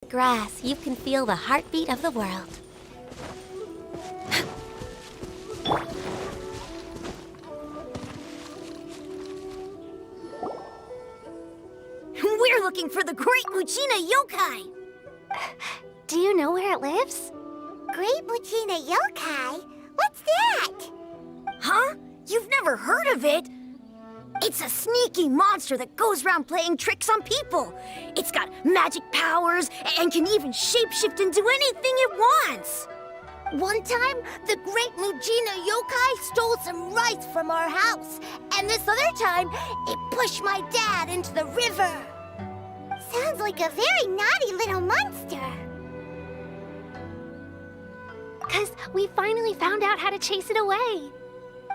grass, you can feel the heartbeat of the world. We're looking for the Great Muchina Yokai! Do you know where it lives? Great Muchina Yokai? What's that? Huh? You've never heard of it? It's a sneaky monster that goes around playing tricks on people. It's got magic powers and can even shapeshift into anything it wants. One time, the Great Muchina Yokai stole some rice from our house. And this other time, it pushed my dad into the river. Sounds like a very naughty little monster. 'Cause we finally found out how to chase it away.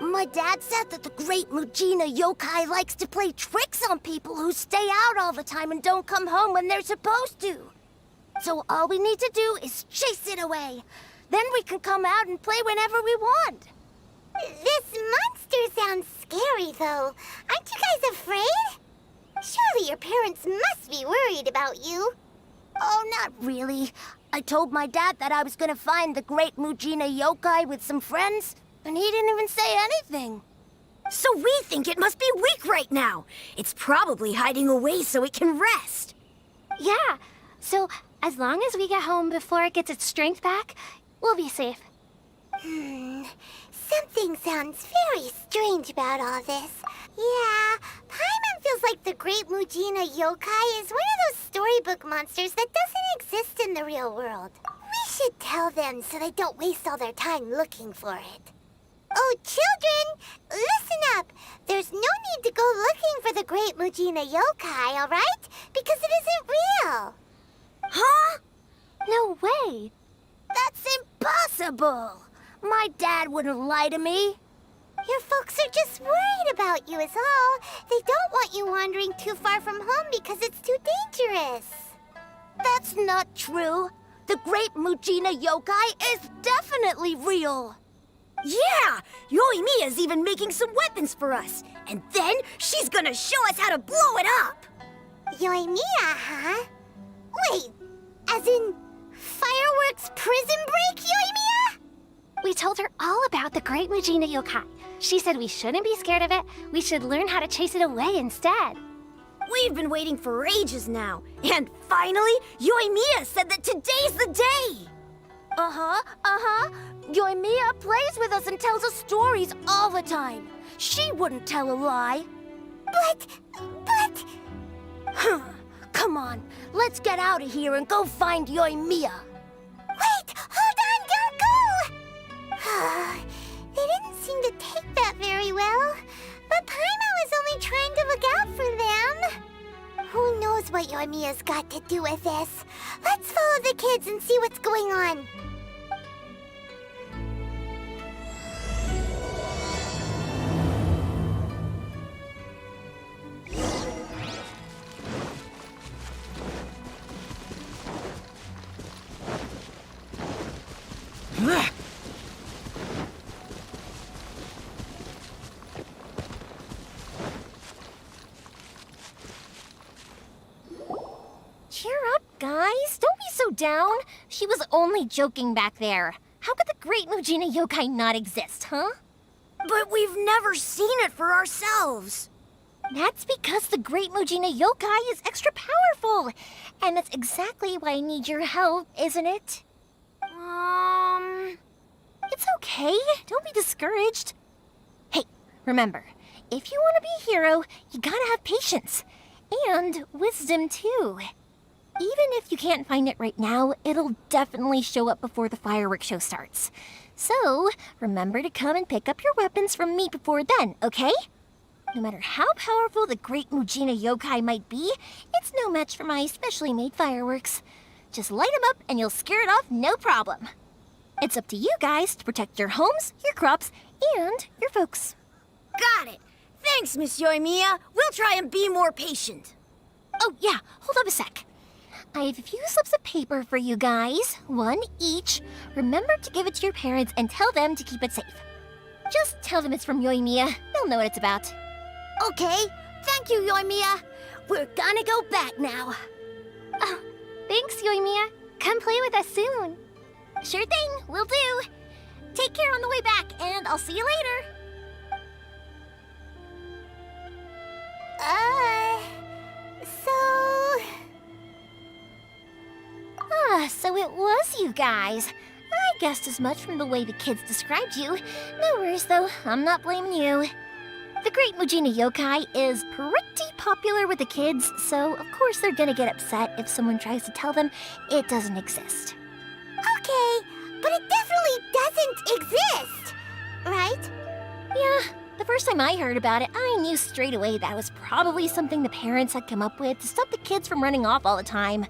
My dad said that the Great Muchina Yokai likes to play tricks on people who stay out all the time and don't come home when they're supposed to. So all we need to do is chase it away. Then we can come out and play whenever we want. This monster sounds scary, though. Aren't you guys afraid? Surely your parents must be worried about you. Oh, not really. I told my dad that I was gonna find the Great Muchina Yokai with some friends, and he didn't even say anything. So we think it must be weak right now. It's probably hiding away so it can rest. Yeah, so as long as we get home before it gets its strength back, we'll be safe. Something sounds very strange about all this. Yeah, Paimon feels like the Great Muchina Yokai is one of those storybook monsters that doesn't exist in the real world. We should tell them so they don't waste all their time looking for it. Oh, children, listen up. There's no need to go looking for the Great Muchina Yokai, all right? Because it isn't real. Huh? No way! That's impossible. My dad wouldn't lie to me. Your folks are just worried about you is all. They don't want you wandering too far from home because it's too dangerous. That's not true. The Great Muchina Yokai is definitely real. Yeah! Yoimiya's even making some weapons for us. And then she's gonna show us how to blow it up! Yoimiya, huh? Wait, as in fireworks prison break, Yoimiya? We told her all about the Great Muchina Yokai. She said we shouldn't be scared of it. We should learn how to chase it away instead. We've been waiting for ages now. And finally, Yoimiya said that today's the day! Yoimiya plays with us and tells us stories all the time. She wouldn't tell a lie. But... Come on, let's get out of here and go find Yoimiya. Wait, hold on, don't go! They didn't seem to take that very well. But Paimon was only trying to look out for them. Who knows what Yoimiya's got to do with this? Let's follow the kids and see what's going on. Cheer up, guys. Don't be so down. She was only joking back there. How could the Great Muchina Yokai not exist, huh? But we've never seen it for ourselves. That's because the Great Muchina Yokai is extra powerful. And that's exactly why I need your help, isn't it? It's okay. Don't be discouraged. Hey, remember, if you want to be a hero, you gotta have patience. And wisdom, too. Even if you can't find it right now, it'll definitely show up before the fireworks show starts. So, remember to come and pick up your weapons from me before then, okay? No matter how powerful the Great Muchina Yokai might be, it's no match for my specially made fireworks. Just light them up and you'll scare it off no problem. It's up to you guys to protect your homes, your crops, and your folks. Got it. Thanks, Miss Yoimiya. We'll try and be more patient. Oh, yeah, hold up a sec. I have a few slips of paper for you guys, one each. Remember to give it to your parents and tell them to keep it safe. Just tell them it's from Yoimiya. They'll know what it's about. Okay, thank you, Yoimiya. We're gonna go back now. Thanks, Yoimiya. Come play with us soon. Sure thing, will do. Take care on the way back, and I'll see you later. So it was you guys. I guessed as much from the way the kids described you. No worries, though. I'm not blaming you. The Great Mujina Yokai is pretty popular with the kids, so of course they're gonna get upset if someone tries to tell them it doesn't exist. Okay, but it definitely doesn't exist, right? Yeah, the first time I heard about it, I knew straight away that was probably something the parents had come up with to stop the kids from running off all the time.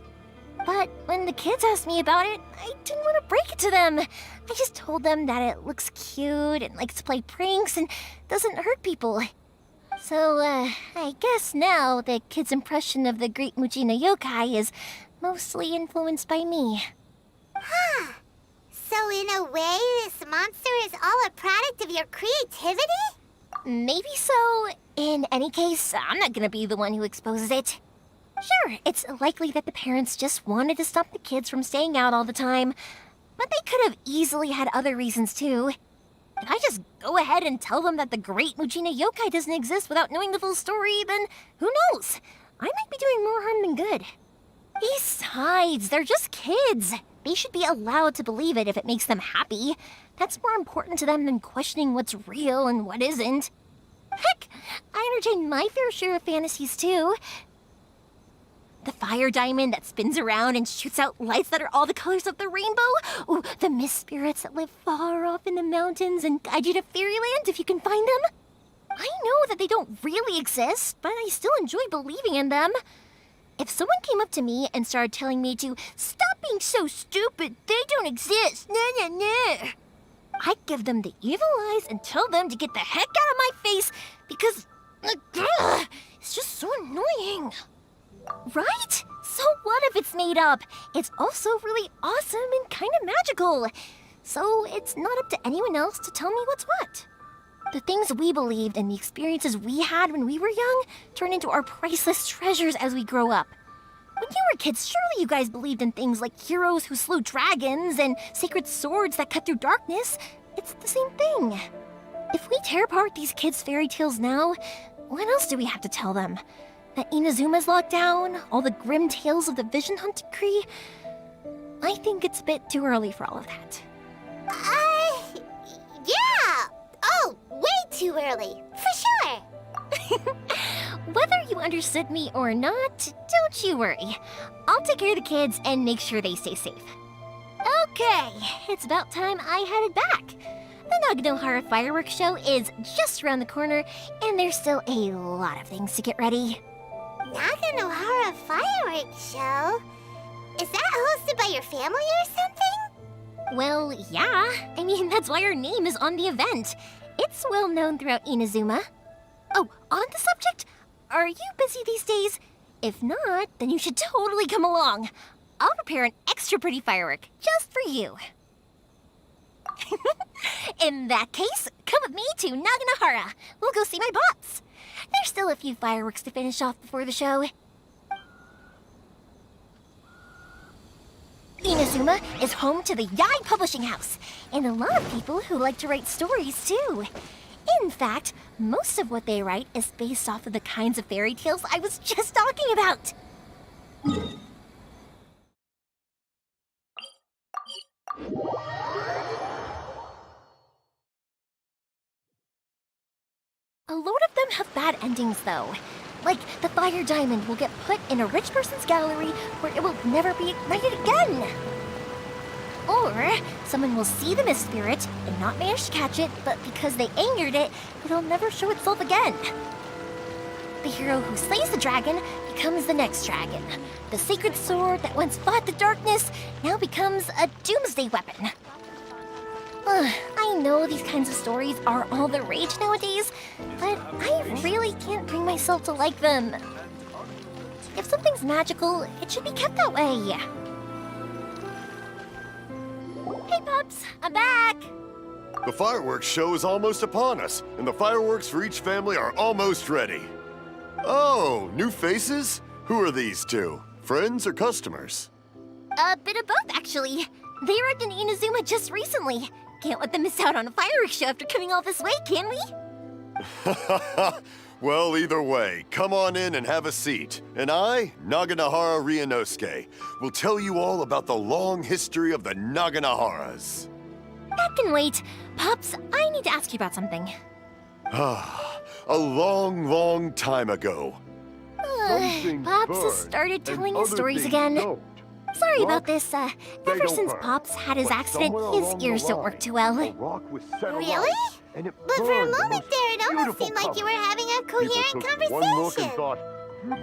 But when the kids asked me about it, I didn't want to break it to them. I just told them that it looks cute and likes to play pranks and doesn't hurt people. So, I guess now the kids' impression of the Great Mujina Yokai is mostly influenced by me. Huh. So in a way, this monster is all a product of your creativity? Maybe so. In any case, I'm not gonna be the one who exposes it. Sure, it's likely that the parents just wanted to stop the kids from staying out all the time, but they could have easily had other reasons too. If I just go ahead and tell them that the Great Mujina Yokai doesn't exist without knowing the full story, then who knows? I might be doing more harm than good. Besides, they're just kids. They should be allowed to believe it if it makes them happy. That's more important to them than questioning what's real and what isn't. Heck, I entertain my fair share of fantasies too. The fire diamond that spins around and shoots out lights that are all the colors of the rainbow. Ooh, the mist spirits that live far off in the mountains and guide you to fairyland if you can find them. I know that they don't really exist, but I still enjoy believing in them. If someone came up to me and started telling me to stop being so stupid, they don't exist, nah. I'd give them the evil eyes and tell them to get the heck out of my face because it's just so annoying. Right? So what if it's made up? It's also really awesome and kind of magical. So it's not up to anyone else to tell me what's what. The things we believed and the experiences we had when we were young turn into our priceless treasures as we grow up. When you were kids, surely you guys believed in things like heroes who slew dragons and sacred swords that cut through darkness. It's the same thing. If we tear apart these kids' fairy tales now, what else do we have to tell them? That Inazuma's locked down, all the grim tales of the Vision Hunt decree? I think it's a bit too early for all of that. Yeah! Oh, way too early, for sure! Whether you understood me or not, don't you worry. I'll take care of the kids and make sure they stay safe. Okay, it's about time I headed back. The Naganohara fireworks show is just around the corner, and there's still a lot of things to get ready. Naganohara fireworks show? Is that hosted by your family or something? Well, yeah. I mean, that's why our name is on the event. It's well known throughout Inazuma. Oh, on the subject, are you busy these days? If not, then you should totally come along. I'll prepare an extra pretty firework just for you. In that case, come with me to Naganohara. We'll go see my bots. There's still a few fireworks to finish off before the show. Inazuma is home to the Yai Publishing House, and a lot of people who like to write stories too. In fact, most of what they write is based off of the kinds of fairy tales I was just talking about. A lot of them have bad endings, though. Like, the fire diamond will get put in a rich person's gallery where it will never be ignited again. Or, someone will see the mist spirit and not manage to catch it, but because they angered it, it'll never show itself again. The hero who slays the dragon becomes the next dragon. The sacred sword that once fought the darkness now becomes a doomsday weapon. I know these kinds of stories are all the rage nowadays, but I really can't bring myself to like them. If something's magical, it should be kept that way. Hey, Pups, I'm back! The fireworks show is almost upon us, and the fireworks for each family are almost ready. Oh, new faces? Who are these two? Friends or customers? A bit of both, actually. They arrived in Inazuma just recently. Can't let them miss out on a fireworks show after coming all this way, can we? Well, either way, come on in and have a seat. And I, Naganahara Ryunosuke, will tell you all about the long history of the Naganaharas. That can wait. Pops, I need to ask you about something. A long, long time ago. Pops has started telling his stories again. Sorry about this. Ever since Pops had his accident, his ears don't work too well. Really? But for a moment there, it almost seemed like you were having a coherent conversation.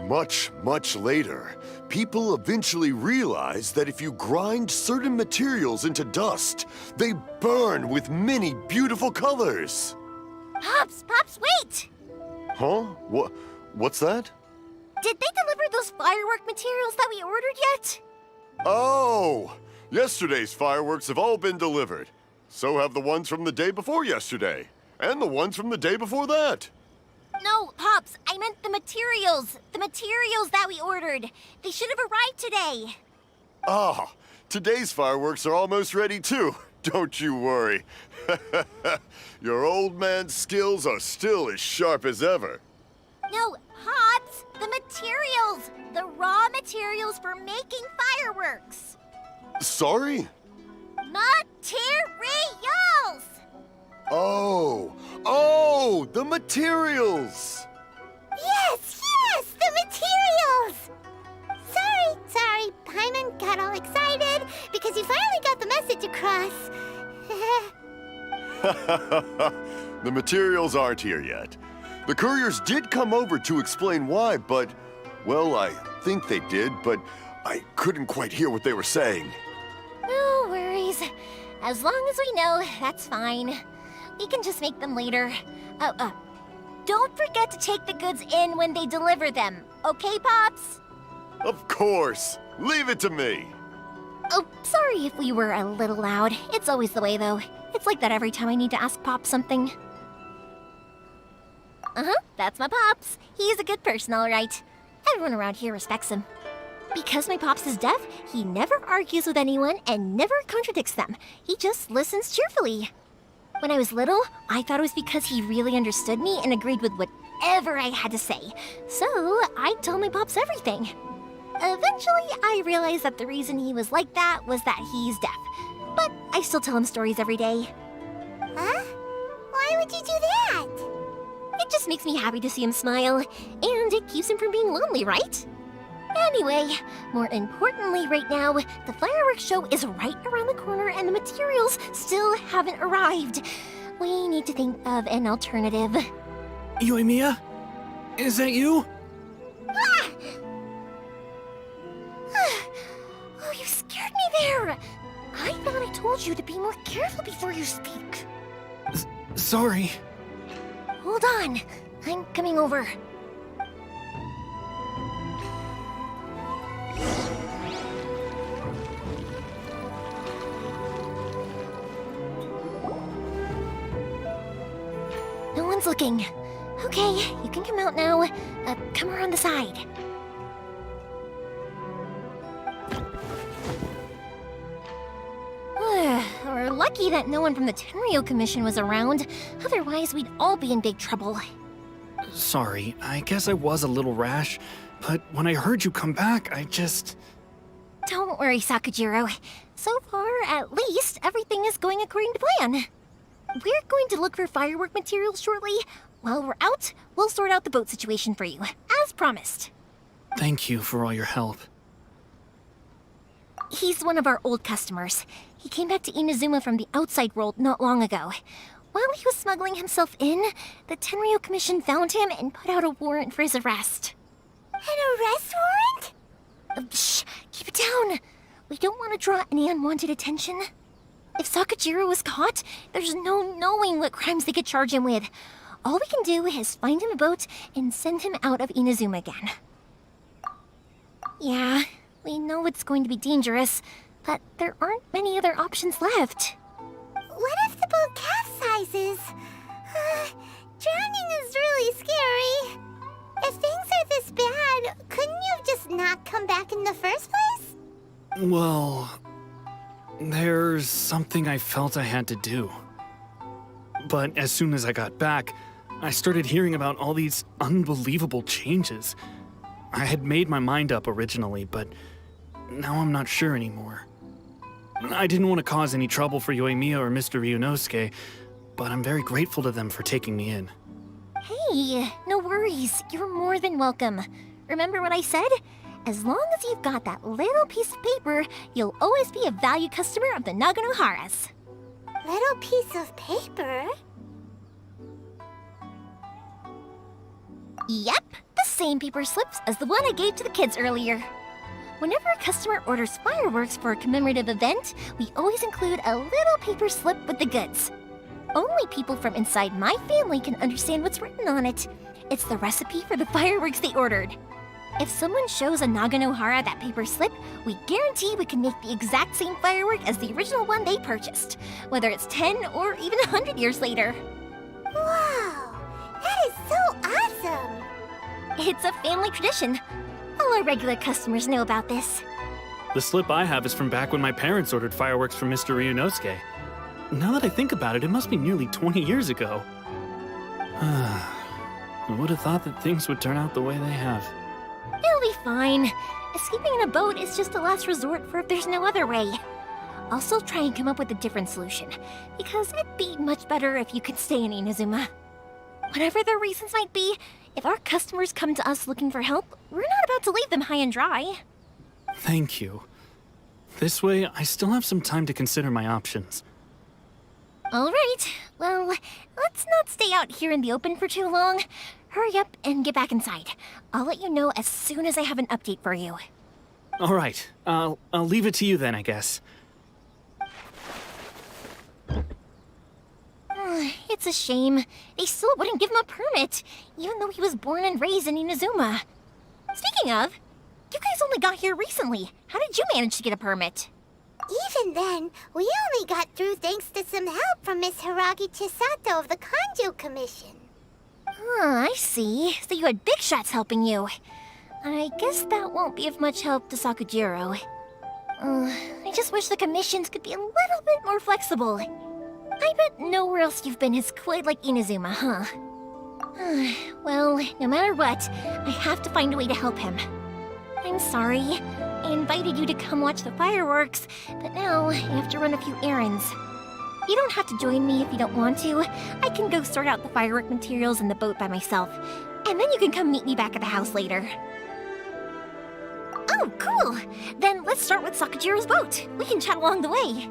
Much, much later, people eventually realized that if you grind certain materials into dust, they burn with many beautiful colors. Pops, wait! Huh? What's that? Did they deliver those firework materials that we ordered yet? Oh! Yesterday's fireworks have all been delivered. So have the ones from the day before yesterday. And the ones from the day before that. No, Pops, I meant the materials. The materials that we ordered. They should have arrived today. Ah, today's fireworks are almost ready too. Don't you worry. Your old man's skills are still as sharp as ever. No, Pops, the materials. The raw materials for making fireworks. Sorry? Materials! Oh, the materials! Yes, the materials! Sorry, Paimon got all excited because he finally got the message across. The materials aren't here yet. The couriers did come over to explain why, but, well, I think they did, but I couldn't quite hear what they were saying. No worries. As long as we know, that's fine. We can just make them later. Don't forget to take the goods in when they deliver them, okay, Pops? Of course. Leave it to me. Oh, sorry if we were a little loud. It's always the way, though. It's like that every time I need to ask Pops something. That's my Pops. He's a good person, all right. Everyone around here respects him. Because my Pops is deaf, he never argues with anyone and never contradicts them. He just listens cheerfully. When I was little, I thought it was because he really understood me and agreed with whatever I had to say. So I told my Pops everything. Eventually, I realized that the reason he was like that was that he's deaf. But I still tell him stories every day. Huh? Why would you do that? It just makes me happy to see him smile, and it keeps him from being lonely, right? Anyway, more importantly right now, the fireworks show is right around the corner and the materials still haven't arrived. We need to think of an alternative. Yoimiya? Is that you? Oh, you scared me there! I thought I told you to be more careful before you speak. Sorry. Hold on, I'm coming over. No one's looking. Okay, you can come out now. Come around the side. We're lucky that no one from the Tenryo Commission was around. Otherwise, we'd all be in big trouble. Sorry, I guess I was a little rash, but when I heard you come back, I just... Don't worry, Sakujiro. So far, at least, everything is going according to plan. We're going to look for firework materials shortly. While we're out, we'll sort out the boat situation for you, as promised. Thank you for all your help. He's one of our old customers. He came back to Inazuma from the outside world not long ago. While he was smuggling himself in, the Tenryo Commission found him and put out a warrant for his arrest. An arrest warrant? Shh! Keep it down! We don't want to draw any unwanted attention. If Sakujiro was caught, there's no knowing what crimes they could charge him with. All we can do is find him a boat and send him out of Inazuma again. Yeah, we know it's going to be dangerous, but there aren't many other options left. What if the boat capsizes? Drowning is really scary. If things are this bad, couldn't you have just not come back in the first place? Well, there's something I felt I had to do. But as soon as I got back, I started hearing about all these unbelievable changes. I had made my mind up originally, but now I'm not sure anymore. I didn't want to cause any trouble for Yoimiya or Mr. Ryunosuke, but I'm very grateful to them for taking me in. Hey, no worries. You're more than welcome. Remember what I said? As long as you've got that little piece of paper, you'll always be a valued customer of the Naganoharas. Little piece of paper? Yep, the same paper slips as the one I gave to the kids earlier. Whenever a customer orders fireworks for a commemorative event, we always include a little paper slip with the goods. Only people from inside my family can understand what's written on it. It's the recipe for the fireworks they ordered. If someone shows a Naganohara that paper slip, we guarantee we can make the exact same firework as the original one they purchased, whether it's 10 or even 100 years later. Wow, that is so awesome! It's a family tradition. All our regular customers know about this. The slip I have is from back when my parents ordered fireworks from Mr. Ryunosuke. Now that I think about it, it must be nearly 20 years ago. I would have thought that things would turn out the way they have. It'll be fine. Escaping in a boat is just a last resort for if there's no other way. I'll still try and come up with a different solution, because it'd be much better if you could stay in Inazuma. Whatever their reasons might be, if our customers come to us looking for help, we're not about to leave them high and dry. Thank you. This way, I still have some time to consider my options. All right, well, let's not stay out here in the open for too long. Hurry up and get back inside. I'll let you know as soon as I have an update for you. All right, I'll leave it to you then, I guess. It's a shame. They still wouldn't give him a permit, even though he was born and raised in Inazuma. Speaking of, you guys only got here recently. How did you manage to get a permit? Even then, we only got through thanks to some help from Miss Hiragi Chisato of the Kanjo Commission. I see. So you had big shots helping you. I guess that won't be of much help to Sakujiro. I just wish the commissions could be a little bit more flexible. I bet nowhere else you've been is quite like Inazuma, huh? Well, no matter what, I have to find a way to help him. I'm sorry. I invited you to come watch the fireworks, but now I have to run a few errands. You don't have to join me if you don't want to. I can go sort out the firework materials in the boat by myself, and then you can come meet me back at the house later. Oh, cool! Then let's start with Sakujiro's boat. We can chat along the way.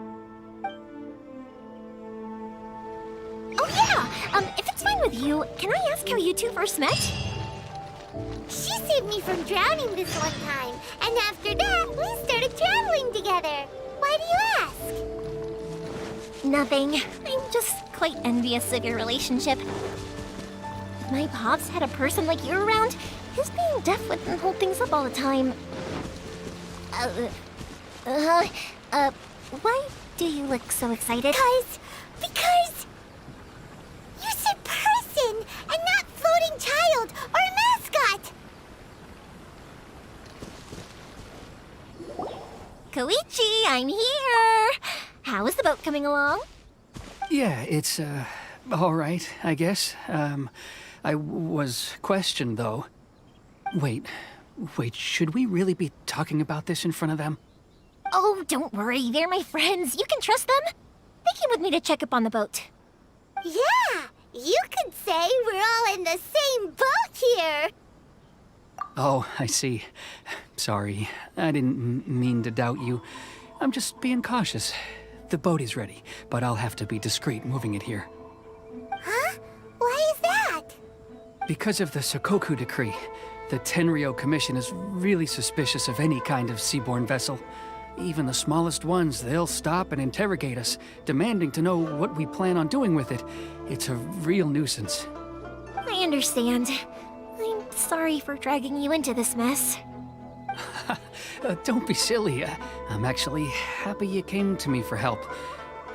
Oh yeah! If it's fine with you, can I ask how you two first met? She saved me from drowning this one time, and after that, we started traveling together. Why do you ask? Nothing. I'm just quite envious of your relationship. If my pops had a person like you around, his being deaf wouldn't hold things up all the time. Why do you look so excited? Because... You said person, and not floating child or mascot! Koichi, I'm here! How is the boat coming along? Yeah, it's, all right, I guess. I was questioned, though. Wait, should we really be talking about this in front of them? Oh, don't worry, they're my friends. You can trust them. They came with me to check up on the boat. Yeah, you could say we're all in the same boat here. Oh, I see. Sorry, I didn't mean to doubt you. I'm just being cautious. The boat is ready, but I'll have to be discreet moving it here. Huh? Why is that? Because of the Sokoku Decree, the Tenryo Commission is really suspicious of any kind of seaborne vessel. Even the smallest ones, they'll stop and interrogate us, demanding to know what we plan on doing with it. It's a real nuisance. I understand. I'm sorry for dragging you into this mess. Don't be silly. I'm actually happy you came to me for help.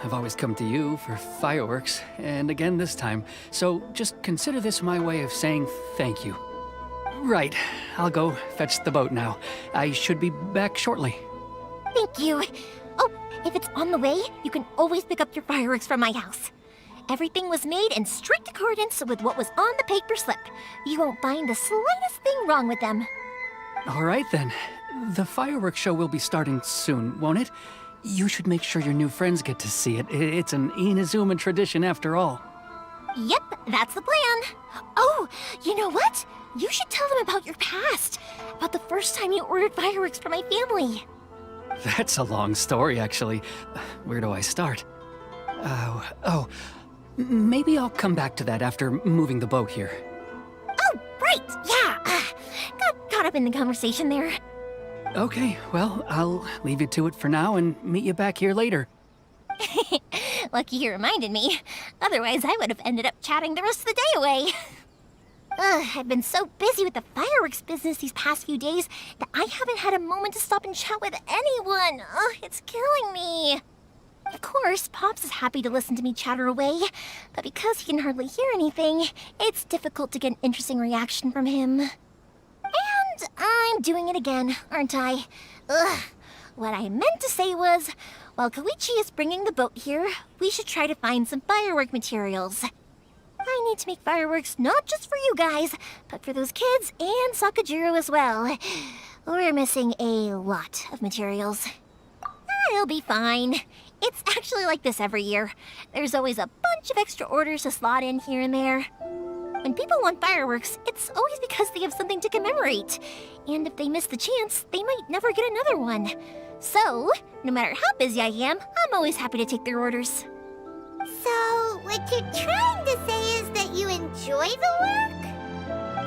I've always come to you for fireworks, and again this time. So just consider this my way of saying thank you. Right, I'll go fetch the boat now. I should be back shortly. Thank you. Oh, if it's on the way, you can always pick up your fireworks from my house. Everything was made in strict accordance with what was on the paper slip. You won't find the slightest thing wrong with them. All right then. The fireworks show will be starting soon, won't it? You should make sure your new friends get to see it. It's an Inazuma tradition after all. Yep, that's the plan. Oh, you know what? You should tell them about your past. About the first time you ordered fireworks for my family. That's a long story, actually. Where do I start? Maybe I'll come back to that after moving the boat here. Oh, right, yeah. Got caught up in the conversation there. Okay, well, I'll leave you to it for now and meet you back here later. Lucky you reminded me. Otherwise, I would have ended up chatting the rest of the day away. I've been so busy with the fireworks business these past few days that I haven't had a moment to stop and chat with anyone. It's killing me. Of course, Pops is happy to listen to me chatter away, but because he can hardly hear anything, it's difficult to get an interesting reaction from him. And I'm doing it again, aren't I? What I meant to say was, while Koichi is bringing the boat here, we should try to find some firework materials. I need to make fireworks not just for you guys, but for those kids and Sakajiro as well. We're missing a lot of materials. It'll be fine. It's actually like this every year. There's always a bunch of extra orders to slot in here and there. When people want fireworks, it's always because they have something to commemorate. And if they miss the chance, they might never get another one. So, no matter how busy I am, I'm always happy to take their orders. So, what you're trying to say is that you enjoy the work?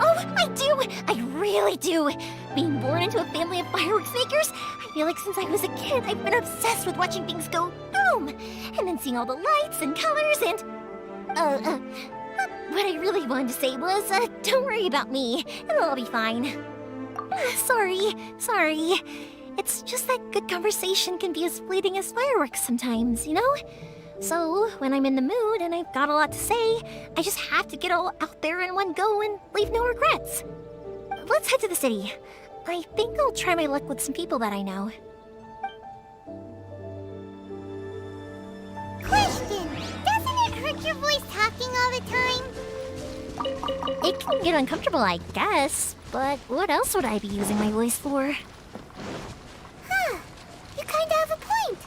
Oh, I do! I really do! Being born into a family of fireworks makers, I feel like since I was a kid, I've been obsessed with watching things go boom! And then seeing all the lights and colors and... What I really wanted to say was, don't worry about me. It'll all be fine. Sorry. It's just that good conversation can be as fleeting as fireworks sometimes, you know? So, when I'm in the mood and I've got a lot to say, I just have to get all out there in one go and leave no regrets. Let's head to the city. I think I'll try my luck with some people that I know. Question! Doesn't it hurt your voice talking all the time? It can get uncomfortable, I guess, but what else would I be using my voice for? Huh. You kinda have a point.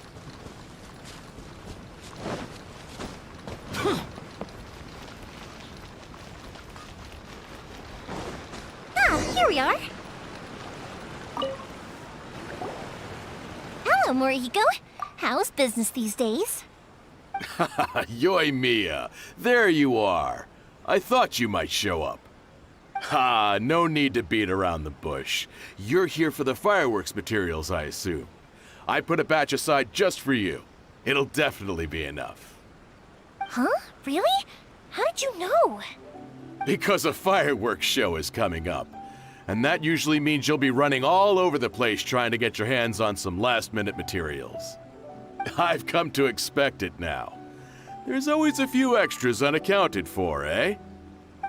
Here we are. Hello, Morihiko. How's business these days? Yoimiya, there you are. I thought you might show up. Ha, no need to beat around the bush. You're here for the fireworks materials, I assume. I put a batch aside just for you. It'll definitely be enough. Huh? Really? How did you know? Because a fireworks show is coming up. And that usually means you'll be running all over the place trying to get your hands on some last-minute materials. I've come to expect it now. There's always a few extras unaccounted for, eh?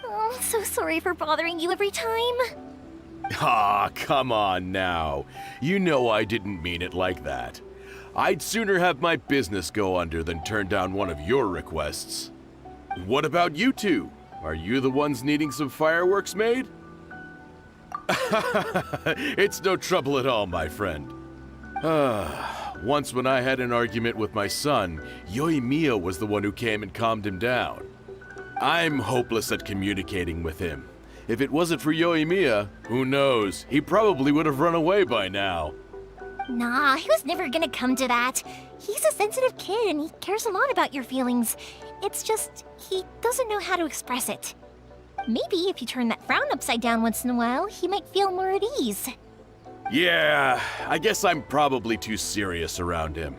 Oh, I'm so sorry for bothering you every time. Ah, come on now. You know I didn't mean it like that. I'd sooner have my business go under than turn down one of your requests. What about you two? Are you the ones needing some fireworks made? It's no trouble at all, my friend. Once when I had an argument with my son, Yoimiya was the one who came and calmed him down. I'm hopeless at communicating with him. If it wasn't for Yoimiya, who knows, he probably would have run away by now. Nah, he was never gonna come to that. He's a sensitive kid and he cares a lot about your feelings. It's just, he doesn't know how to express it. Maybe if you turn that frown upside down once in a while, he might feel more at ease. Yeah, I guess I'm probably too serious around him.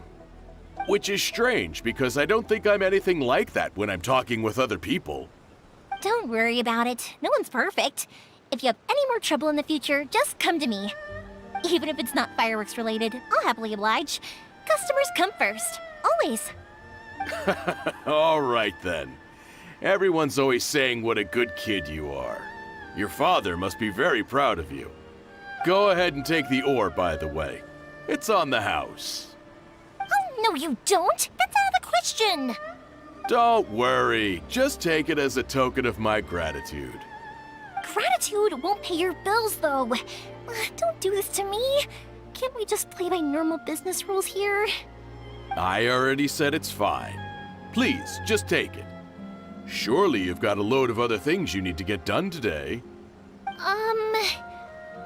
Which is strange, because I don't think I'm anything like that when I'm talking with other people. Don't worry about it. No one's perfect. If you have any more trouble in the future, just come to me. Even if it's not fireworks related, I'll happily oblige. Customers come first. Always. All right then. Everyone's always saying what a good kid you are. Your father must be very proud of you. Go ahead and take the ore, by the way. It's on the house. Oh, no, you don't. That's out of the question. Don't worry. Just take it as a token of my gratitude. Gratitude won't pay your bills, though. Don't do this to me. Can't we just play by normal business rules here? I already said it's fine. Please, just take it. Surely you've got a load of other things you need to get done today.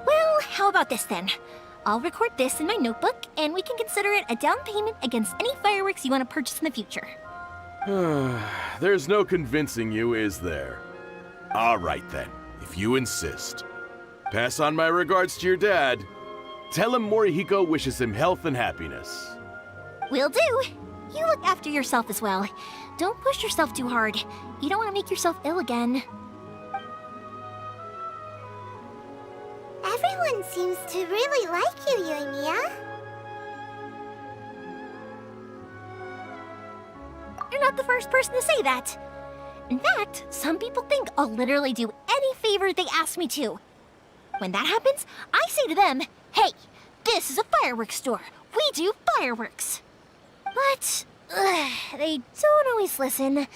Well, how about this then? I'll record this in my notebook, and we can consider it a down payment against any fireworks you want to purchase in the future. There's no convincing you, is there? All right then, if you insist. Pass on my regards to your dad. Tell him Morihiko wishes him health and happiness. Will do. You look after yourself as well. Don't push yourself too hard. You don't want to make yourself ill again. Everyone seems to really like you, Yoimiya. You're not the first person to say that. In fact, some people think I'll literally do any favor they ask me to. When that happens, I say to them, hey, this is a fireworks store. We do fireworks. But they don't always listen,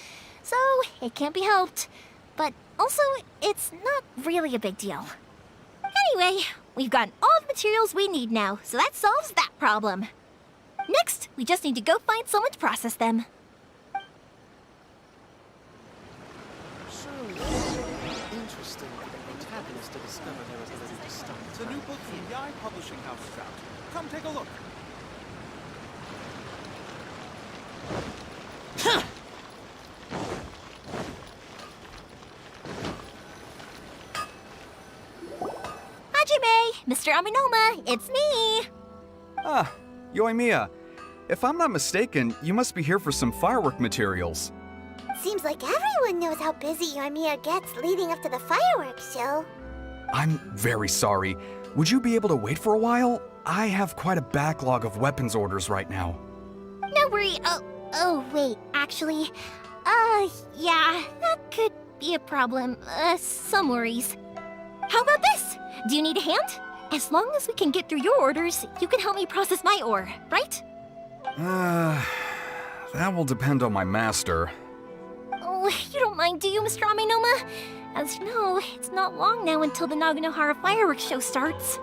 so it can't be helped. But also, it's not really a big deal. Anyway, we've gotten all the materials we need now, so that solves that problem. Next, we just need to go find someone to process them. Surely it's interesting for the protagonist to discover there was a ready to start. The new book from Yai Publishing House is out. Come take a look. Hajime, Mr. Aminoma, it's me. Ah, Yoimiya. If I'm not mistaken, you must be here for some firework materials. Seems like everyone knows how busy Yoimiya gets leading up to the fireworks show. I'm very sorry. Would you be able to wait for a while? I have quite a backlog of weapons orders right now. No worry. Oh, wait, actually, yeah, that could be a problem. Some worries. How about this? Do you need a hand? As long as we can get through your orders, you can help me process my ore, right? That will depend on my master. Oh, you don't mind, do you, Mr. Aminoma? As you know, it's not long now until the Naganohara fireworks show starts.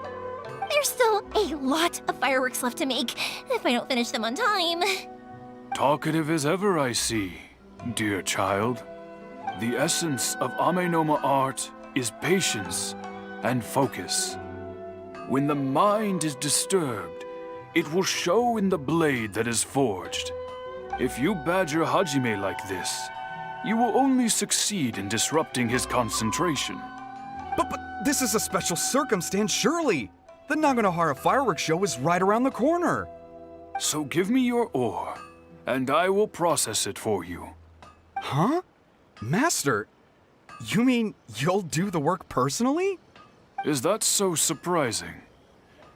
There's still a lot of fireworks left to make, if I don't finish them on time. Talkative as ever, I see, dear child. The essence of Amenoma art is patience and focus. When the mind is disturbed, it will show in the blade that is forged. If you badger Hajime like this, you will only succeed in disrupting his concentration. But this is a special circumstance, surely! The Naganohara fireworks show is right around the corner! So give me your ore, and I will process it for you. Huh? Master, you mean you'll do the work personally? Is that so surprising?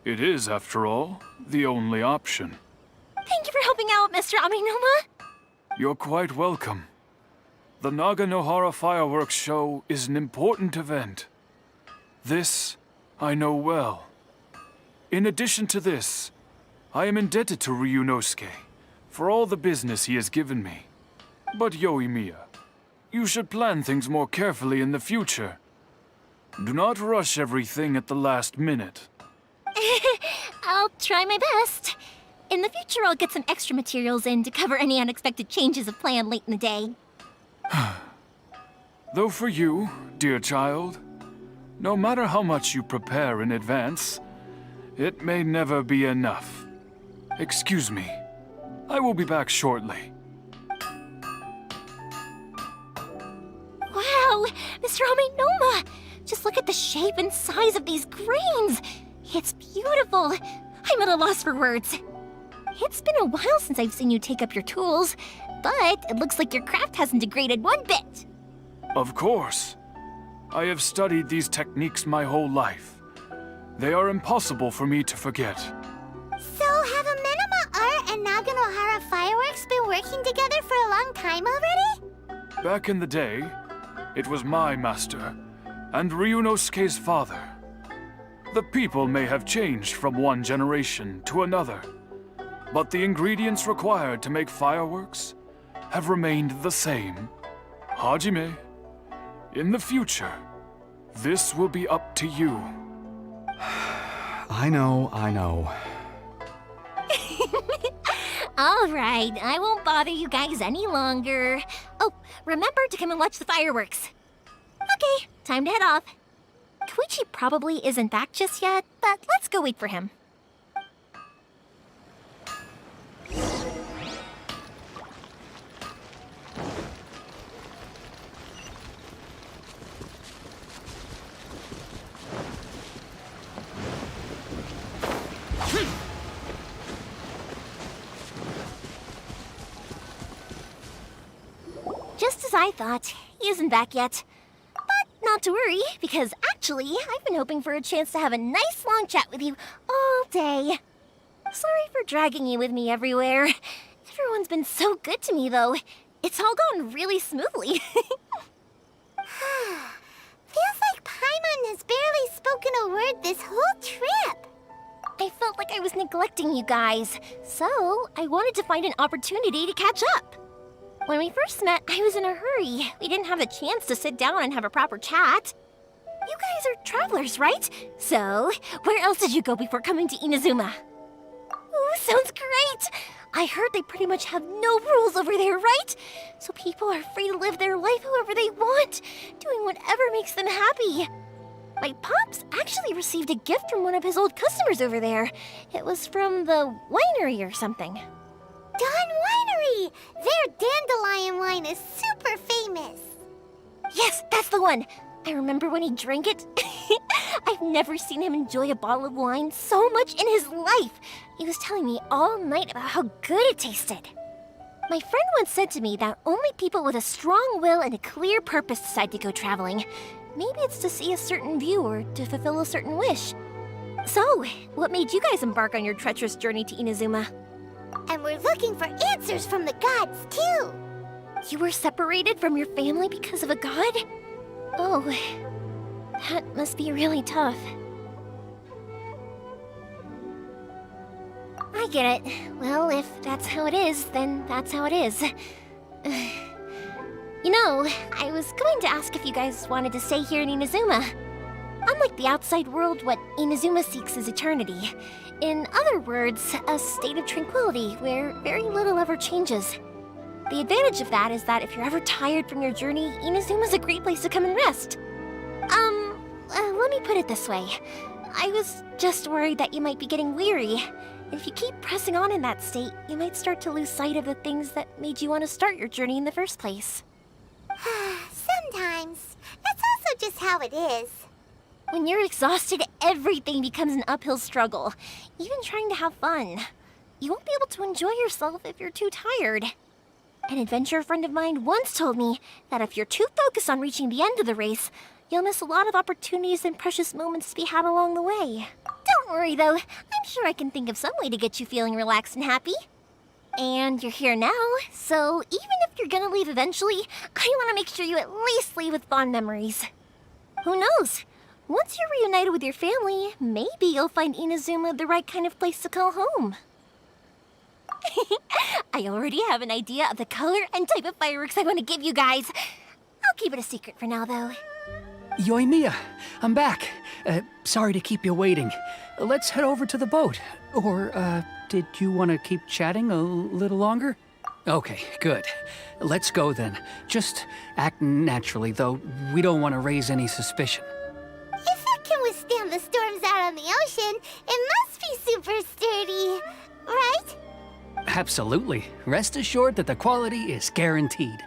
It is, after all, the only option. Thank you for helping out, Mr. Aminoma. You're quite welcome. The Naganohara fireworks show is an important event. This I know well. In addition to this, I am indebted to Ryunosuke for all the business he has given me. But Yoimiya, you should plan things more carefully in the future. Do not rush everything at the last minute. I'll try my best. In the future, I'll get some extra materials in to cover any unexpected changes of plan late in the day. Though for you, dear child, no matter how much you prepare in advance, it may never be enough. Excuse me. I will be back shortly. Wow, Mr. Aminoma! Just look at the shape and size of these grains! It's beautiful! I'm at a loss for words. It's been a while since I've seen you take up your tools, but it looks like your craft hasn't degraded one bit. Of course. I have studied these techniques my whole life. They are impossible for me to forget. So have Amenoma Art and Naganohara Fireworks been working together for a long time already? Back in the day, it was my master and Ryunosuke's father. The people may have changed from one generation to another, but the ingredients required to make fireworks have remained the same. Hajime, in the future, this will be up to you. I know. All right, I won't bother you guys any longer. Oh, remember to come and watch the fireworks. Okay, time to head off. Koichi probably isn't back just yet, but let's go wait for him. Just as I thought, he isn't back yet. But not to worry, because actually, I've been hoping for a chance to have a nice long chat with you all day. Sorry for dragging you with me everywhere. Everyone's been so good to me, though. It's all gone really smoothly. Feels like Paimon has barely spoken a word this whole trip. I felt like I was neglecting you guys, so I wanted to find an opportunity to catch up. When we first met, I was in a hurry. We didn't have the chance to sit down and have a proper chat. You guys are travelers, right? So, where else did you go before coming to Inazuma? Ooh, sounds great! I heard they pretty much have no rules over there, right? So people are free to live their life however they want, doing whatever makes them happy. My pops actually received a gift from one of his old customers over there. It was from the winery or something. Dawn Winery! Their dandelion wine is super famous. Yes, that's the one! I remember when he drank it. I've never seen him enjoy a bottle of wine so much in his life. He was telling me all night about how good it tasted. My friend once said to me that only people with a strong will and a clear purpose decide to go traveling. Maybe it's to see a certain view or to fulfill a certain wish. So, what made you guys embark on your treacherous journey to Inazuma? And we're looking for answers from the gods, too. You were separated from your family because of a god? Oh, that must be really tough. I get it. Well, if that's how it is, then that's how it is. You know, I was going to ask if you guys wanted to stay here in Inazuma. Unlike the outside world, what Inazuma seeks is eternity. In other words, a state of tranquility where very little ever changes. The advantage of that is that if you're ever tired from your journey, Inazuma's a great place to come and rest. Let me put it this way. I was just worried that you might be getting weary. If you keep pressing on in that state, you might start to lose sight of the things that made you want to start your journey in the first place. Sometimes. That's also just how it is. When you're exhausted, everything becomes an uphill struggle, even trying to have fun. You won't be able to enjoy yourself if you're too tired. An adventurer friend of mine once told me that if you're too focused on reaching the end of the race, you'll miss a lot of opportunities and precious moments to be had along the way. Don't worry though, I'm sure I can think of some way to get you feeling relaxed and happy. And you're here now, so even if you're gonna leave eventually, I want to make sure you at least leave with fond memories. Who knows? Once you're reunited with your family, maybe you'll find Inazuma the right kind of place to call home. I already have an idea of the color and type of fireworks I want to give you guys. I'll keep it a secret for now, though. Yoimiya, I'm back. Sorry to keep you waiting. Let's head over to the boat. Or, did you want to keep chatting a little longer? Okay, good. Let's go then. Just act naturally, though we don't want to raise any suspicion. If it can withstand the storms out on the ocean, it must be super sturdy, right? Absolutely. Rest assured that the quality is guaranteed.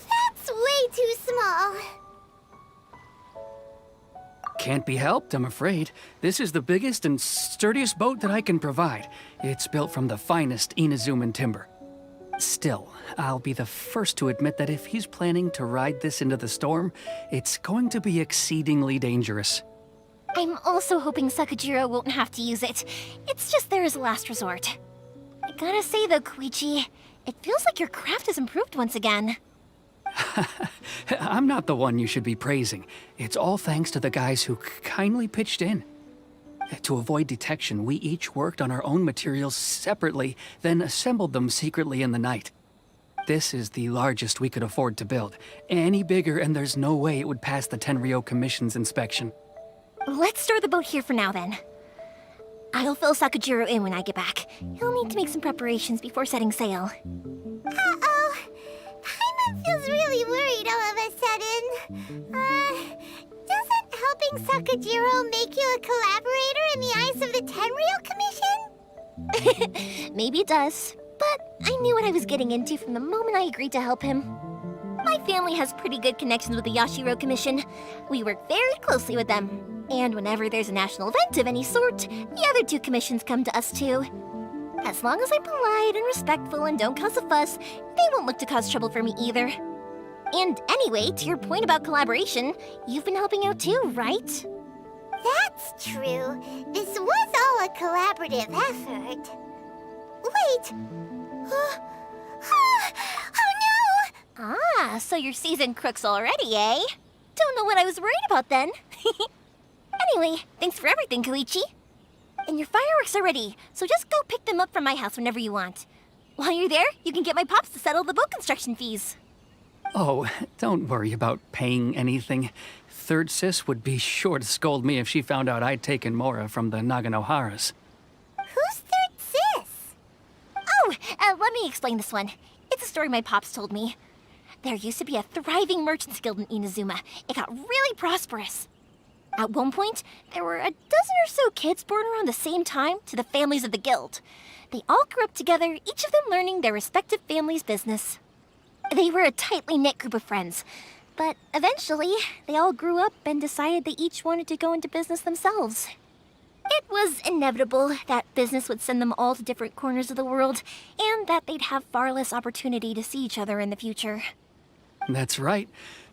That's way too small. Can't be helped, I'm afraid. This is the biggest and sturdiest boat that I can provide. It's built from the finest Inazuman timber. Still, I'll be the first to admit that if he's planning to ride this into the storm, it's going to be exceedingly dangerous. I'm also hoping Sakajiro won't have to use it. It's just there as a last resort. I gotta say though, Koichi, it feels like your craft has improved once again. I'm not the one you should be praising. It's all thanks to the guys who kindly pitched in. To avoid detection, we each worked on our own materials separately, then assembled them secretly in the night. This is the largest we could afford to build. Any bigger and there's no way it would pass the Tenryou Commission's inspection. Let's store the boat here for now then. I'll fill Sakajiro in when I get back. He'll need to make some preparations before setting sail. Uh-oh. Paimon feels really worried all of a sudden. Doesn't helping Sakajiro make you a collaborator in the eyes of the Tenryou Commission? Maybe it does, but I knew what I was getting into from the moment I agreed to help him. My family has pretty good connections with the Yashiro Commission. We work very closely with them. And whenever there's a national event of any sort, the other two commissions come to us too. As long as I'm polite and respectful and don't cause a fuss, they won't look to cause trouble for me either. And anyway, to your point about collaboration, you've been helping out too, right? That's true. This was all a collaborative effort. Wait! Oh no! Ah, so you're seasoned crooks already, eh? Don't know what I was worried about then. Anyway, thanks for everything, Koichi. And your fireworks are ready, so just go pick them up from my house whenever you want. While you're there, you can get my pops to settle the boat construction fees. Oh, don't worry about paying anything. Third Sis would be sure to scold me if she found out I'd taken Mora from the Naganoharas. Who's Third Sis? Oh, let me explain this one. It's a story my pops told me. There used to be a thriving merchants guild in Inazuma. It got really prosperous. At one point, there were a dozen or so kids born around the same time to the families of the guild. They all grew up together, each of them learning their respective family's business. They were a tightly knit group of friends, but eventually, they all grew up and decided they each wanted to go into business themselves. It was inevitable that business would send them all to different corners of the world, and that they'd have far less opportunity to see each other in the future. That's right.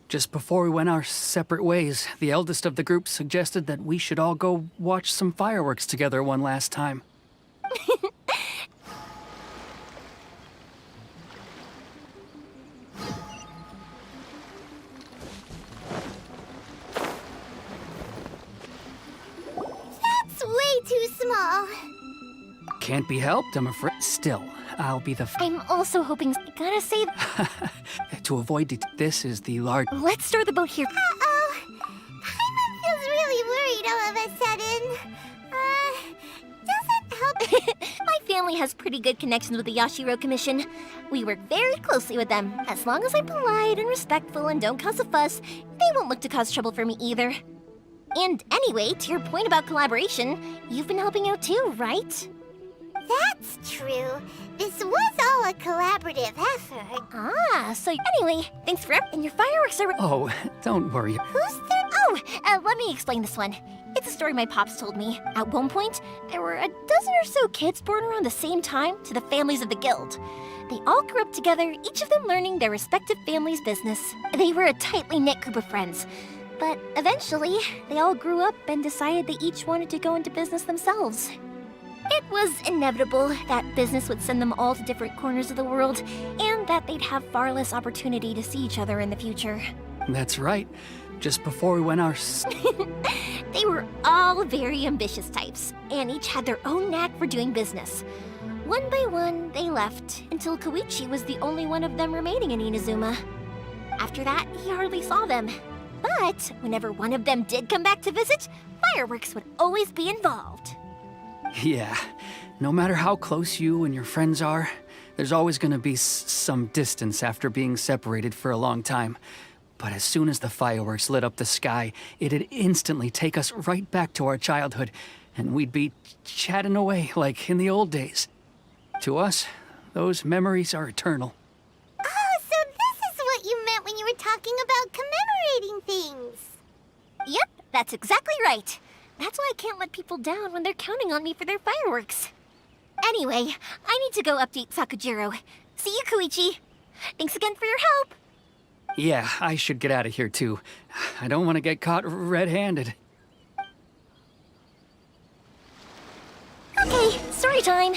Just before we went our separate ways, the eldest of the group suggested that we should all go watch some fireworks together one last time. That's way too small. Can't be helped, I'm afraid. Still, I'll be the I'm also hoping... Gotta say... To avoid this is the large... Let's store the boat here. Uh-oh. Paimon feels really worried all of a sudden. Doesn't help... My family has pretty good connections with the Yashiro Commission. We work very closely with them. As long as I'm polite and respectful and don't cause a fuss, they won't look to cause trouble for me either. And anyway, to your point about collaboration, you've been helping out too, right? That's true. This was all a collaborative effort. Ah, so anyway, thanks for and your fireworks are... Oh, don't worry. Who's there? Oh, let me explain this one. It's a story my pops told me. At one point, there were a dozen or so kids born around the same time to the families of the guild. They all grew up together, each of them learning their respective family's business. They were a tightly knit group of friends. But eventually, they all grew up and decided they each wanted to go into business themselves. It was inevitable that business would send them all to different corners of the world, and that they'd have far less opportunity to see each other in the future. That's right. Just before we went our... They were all very ambitious types, and each had their own knack for doing business. One by one, they left, until Koichi was the only one of them remaining in Inazuma. After that, he hardly saw them. But whenever one of them did come back to visit, fireworks would always be involved. Yeah, no matter how close you and your friends are, there's always going to be some distance after being separated for a long time. But as soon as the fireworks lit up the sky, it'd instantly take us right back to our childhood, and we'd be chatting away like in the old days. To us, those memories are eternal. Oh, so this is what you meant when you were talking about commemorating things. Yep, that's exactly right. That's why I can't let people down when they're counting on me for their fireworks. Anyway, I need to go update Sakujiro. See you, Koichi. Thanks again for your help. Yeah, I should get out of here too. I don't want to get caught red-handed. Okay, story time.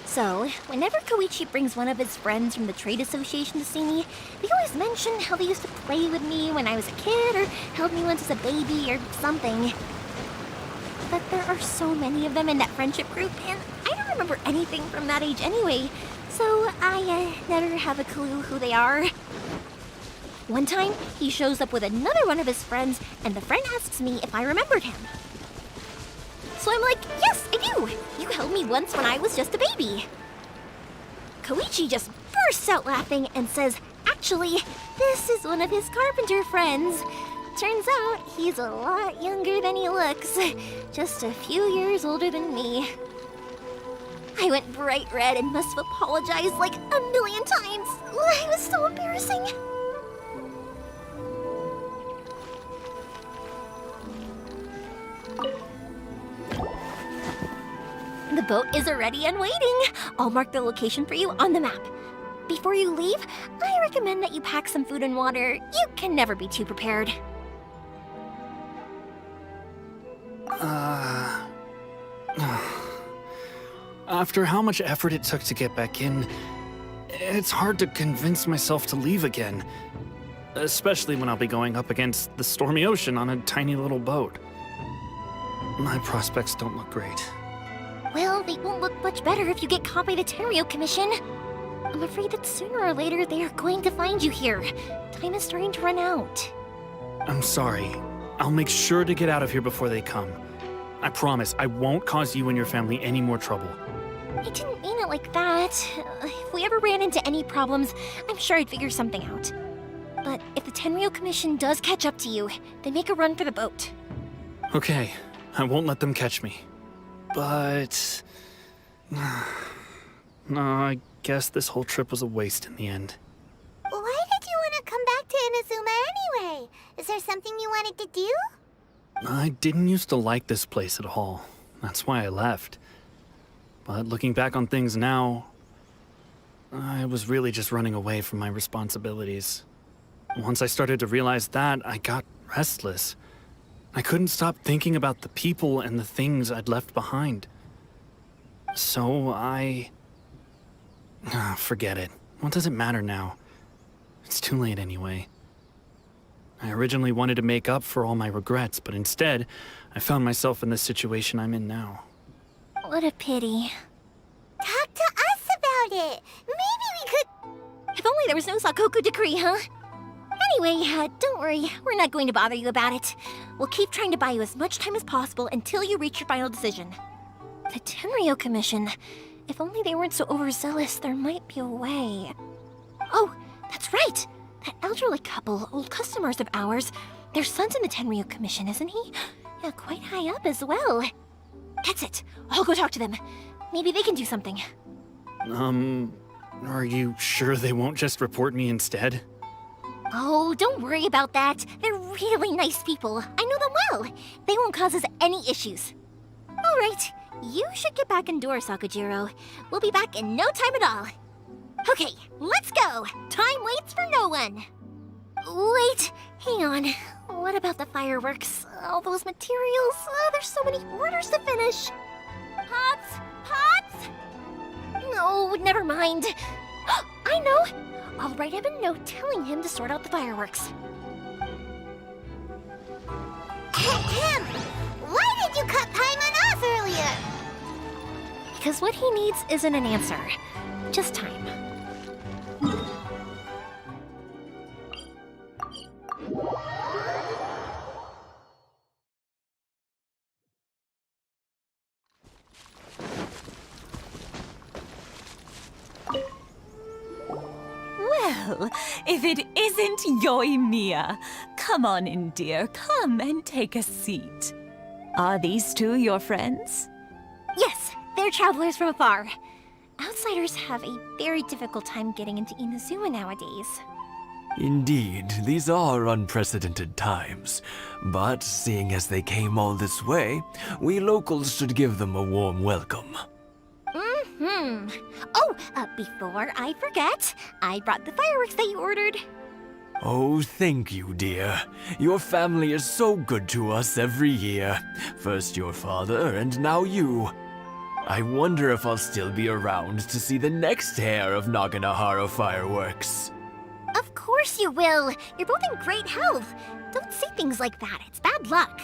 So, whenever Koichi brings one of his friends from the trade association to see me, they always mention how they used to play with me when I was a kid or held me once as a baby or something. But there are so many of them in that friendship group, and I don't remember anything from that age anyway, so I never have a clue who they are. One time, he shows up with another one of his friends, and the friend asks me if I remembered him. So I'm like, yes, I do! You held me once when I was just a baby. Koichi just bursts out laughing and says, actually, this is one of his carpenter friends. Turns out he's a lot younger than he looks, just a few years older than me. I went bright red and must have apologized like a million times. It was so embarrassing. The boat is ready and waiting. I'll mark the location for you on the map. Before you leave, I recommend that you pack some food and water. You can never be too prepared. After how much effort it took to get back in, it's hard to convince myself to leave again. Especially when I'll be going up against the stormy ocean on a tiny little boat. My prospects don't look great. Well, they won't look much better if you get caught by the Tenryo Commission. I'm afraid that sooner or later they are going to find you here. Time is starting to run out. I'm sorry. I'll make sure to get out of here before they come. I promise I won't cause you and your family any more trouble. I didn't mean it like that. If we ever ran into any problems, I'm sure I'd figure something out. But if the Tenryo Commission does catch up to you, then make a run for the boat. Okay, I won't let them catch me. But... no, I guess this whole trip was a waste in the end. Why did you want to come back to Inazuma anyway? Is there something you wanted to do? I didn't used to like this place at all. That's why I left. But looking back on things now, I was really just running away from my responsibilities. Once I started to realize that, I got restless. I couldn't stop thinking about the people and the things I'd left behind. So forget it. What does it matter now? It's too late anyway. I originally wanted to make up for all my regrets, but instead, I found myself in the situation I'm in now. What a pity. Talk to us about it. Maybe we could... If only there was no Sakoku decree, huh? Anyway, don't worry. We're not going to bother you about it. We'll keep trying to buy you as much time as possible until you reach your final decision. The Tenryo Commission. If only they weren't so overzealous, there might be a way. Oh, that's right! That elderly couple, old customers of ours, their son's in the Tenryo Commission, isn't he? Yeah, quite high up as well. That's it. I'll go talk to them. Maybe they can do something. Are you sure they won't just report me instead? Oh, don't worry about that. They're really nice people. I know them well. They won't cause us any issues. All right, you should get back indoors, Sakujiro. We'll be back in no time at all. Okay, let's go. Time waits for no one. Wait, hang on. What about the fireworks? All those materials? There's so many orders to finish. Pops? Pops? No, never mind. I know. I'll write him a note telling him to sort out the fireworks. Him! Why did you cut Paimon off earlier? Because what he needs isn't an answer, just time. Well, if it isn't Yoimiya. Come on in, dear. Come and take a seat. Are these two your friends? Yes, they're travelers from afar. Outsiders have a very difficult time getting into Inazuma nowadays. Indeed, these are unprecedented times. But seeing as they came all this way, we locals should give them a warm welcome. Oh, before I forget, I brought the fireworks that you ordered. Oh, thank you, dear. Your family is so good to us every year. First your father, and now you. I wonder if I'll still be around to see the next hair of Naganohara fireworks. Of course you will. You're both in great health. Don't say things like that. It's bad luck.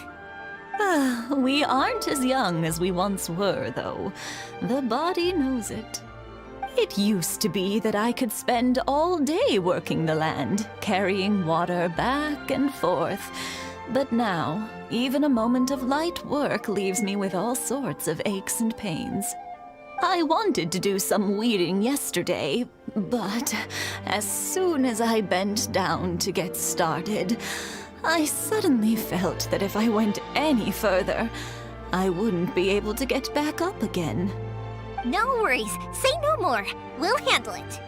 We aren't as young as we once were, though. The body knows it. It used to be that I could spend all day working the land, carrying water back and forth. But now, even a moment of light work leaves me with all sorts of aches and pains. I wanted to do some weeding yesterday, but as soon as I bent down to get started, I suddenly felt that if I went any further, I wouldn't be able to get back up again. No worries. Say no more. We'll handle it.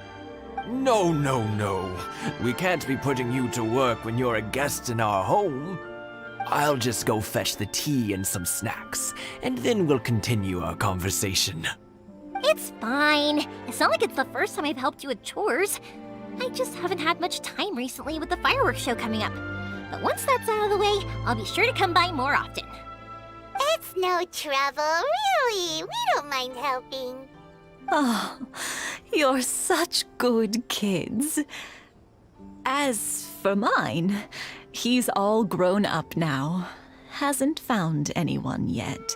No, no, no. We can't be putting you to work when you're a guest in our home. I'll just go fetch the tea and some snacks, and then we'll continue our conversation. It's fine. It's not like it's the first time I've helped you with chores. I just haven't had much time recently with the fireworks show coming up. But once that's out of the way, I'll be sure to come by more often. It's no trouble, really. We don't mind helping. Oh, you're such good kids. As for mine, he's all grown up now. Hasn't found anyone yet.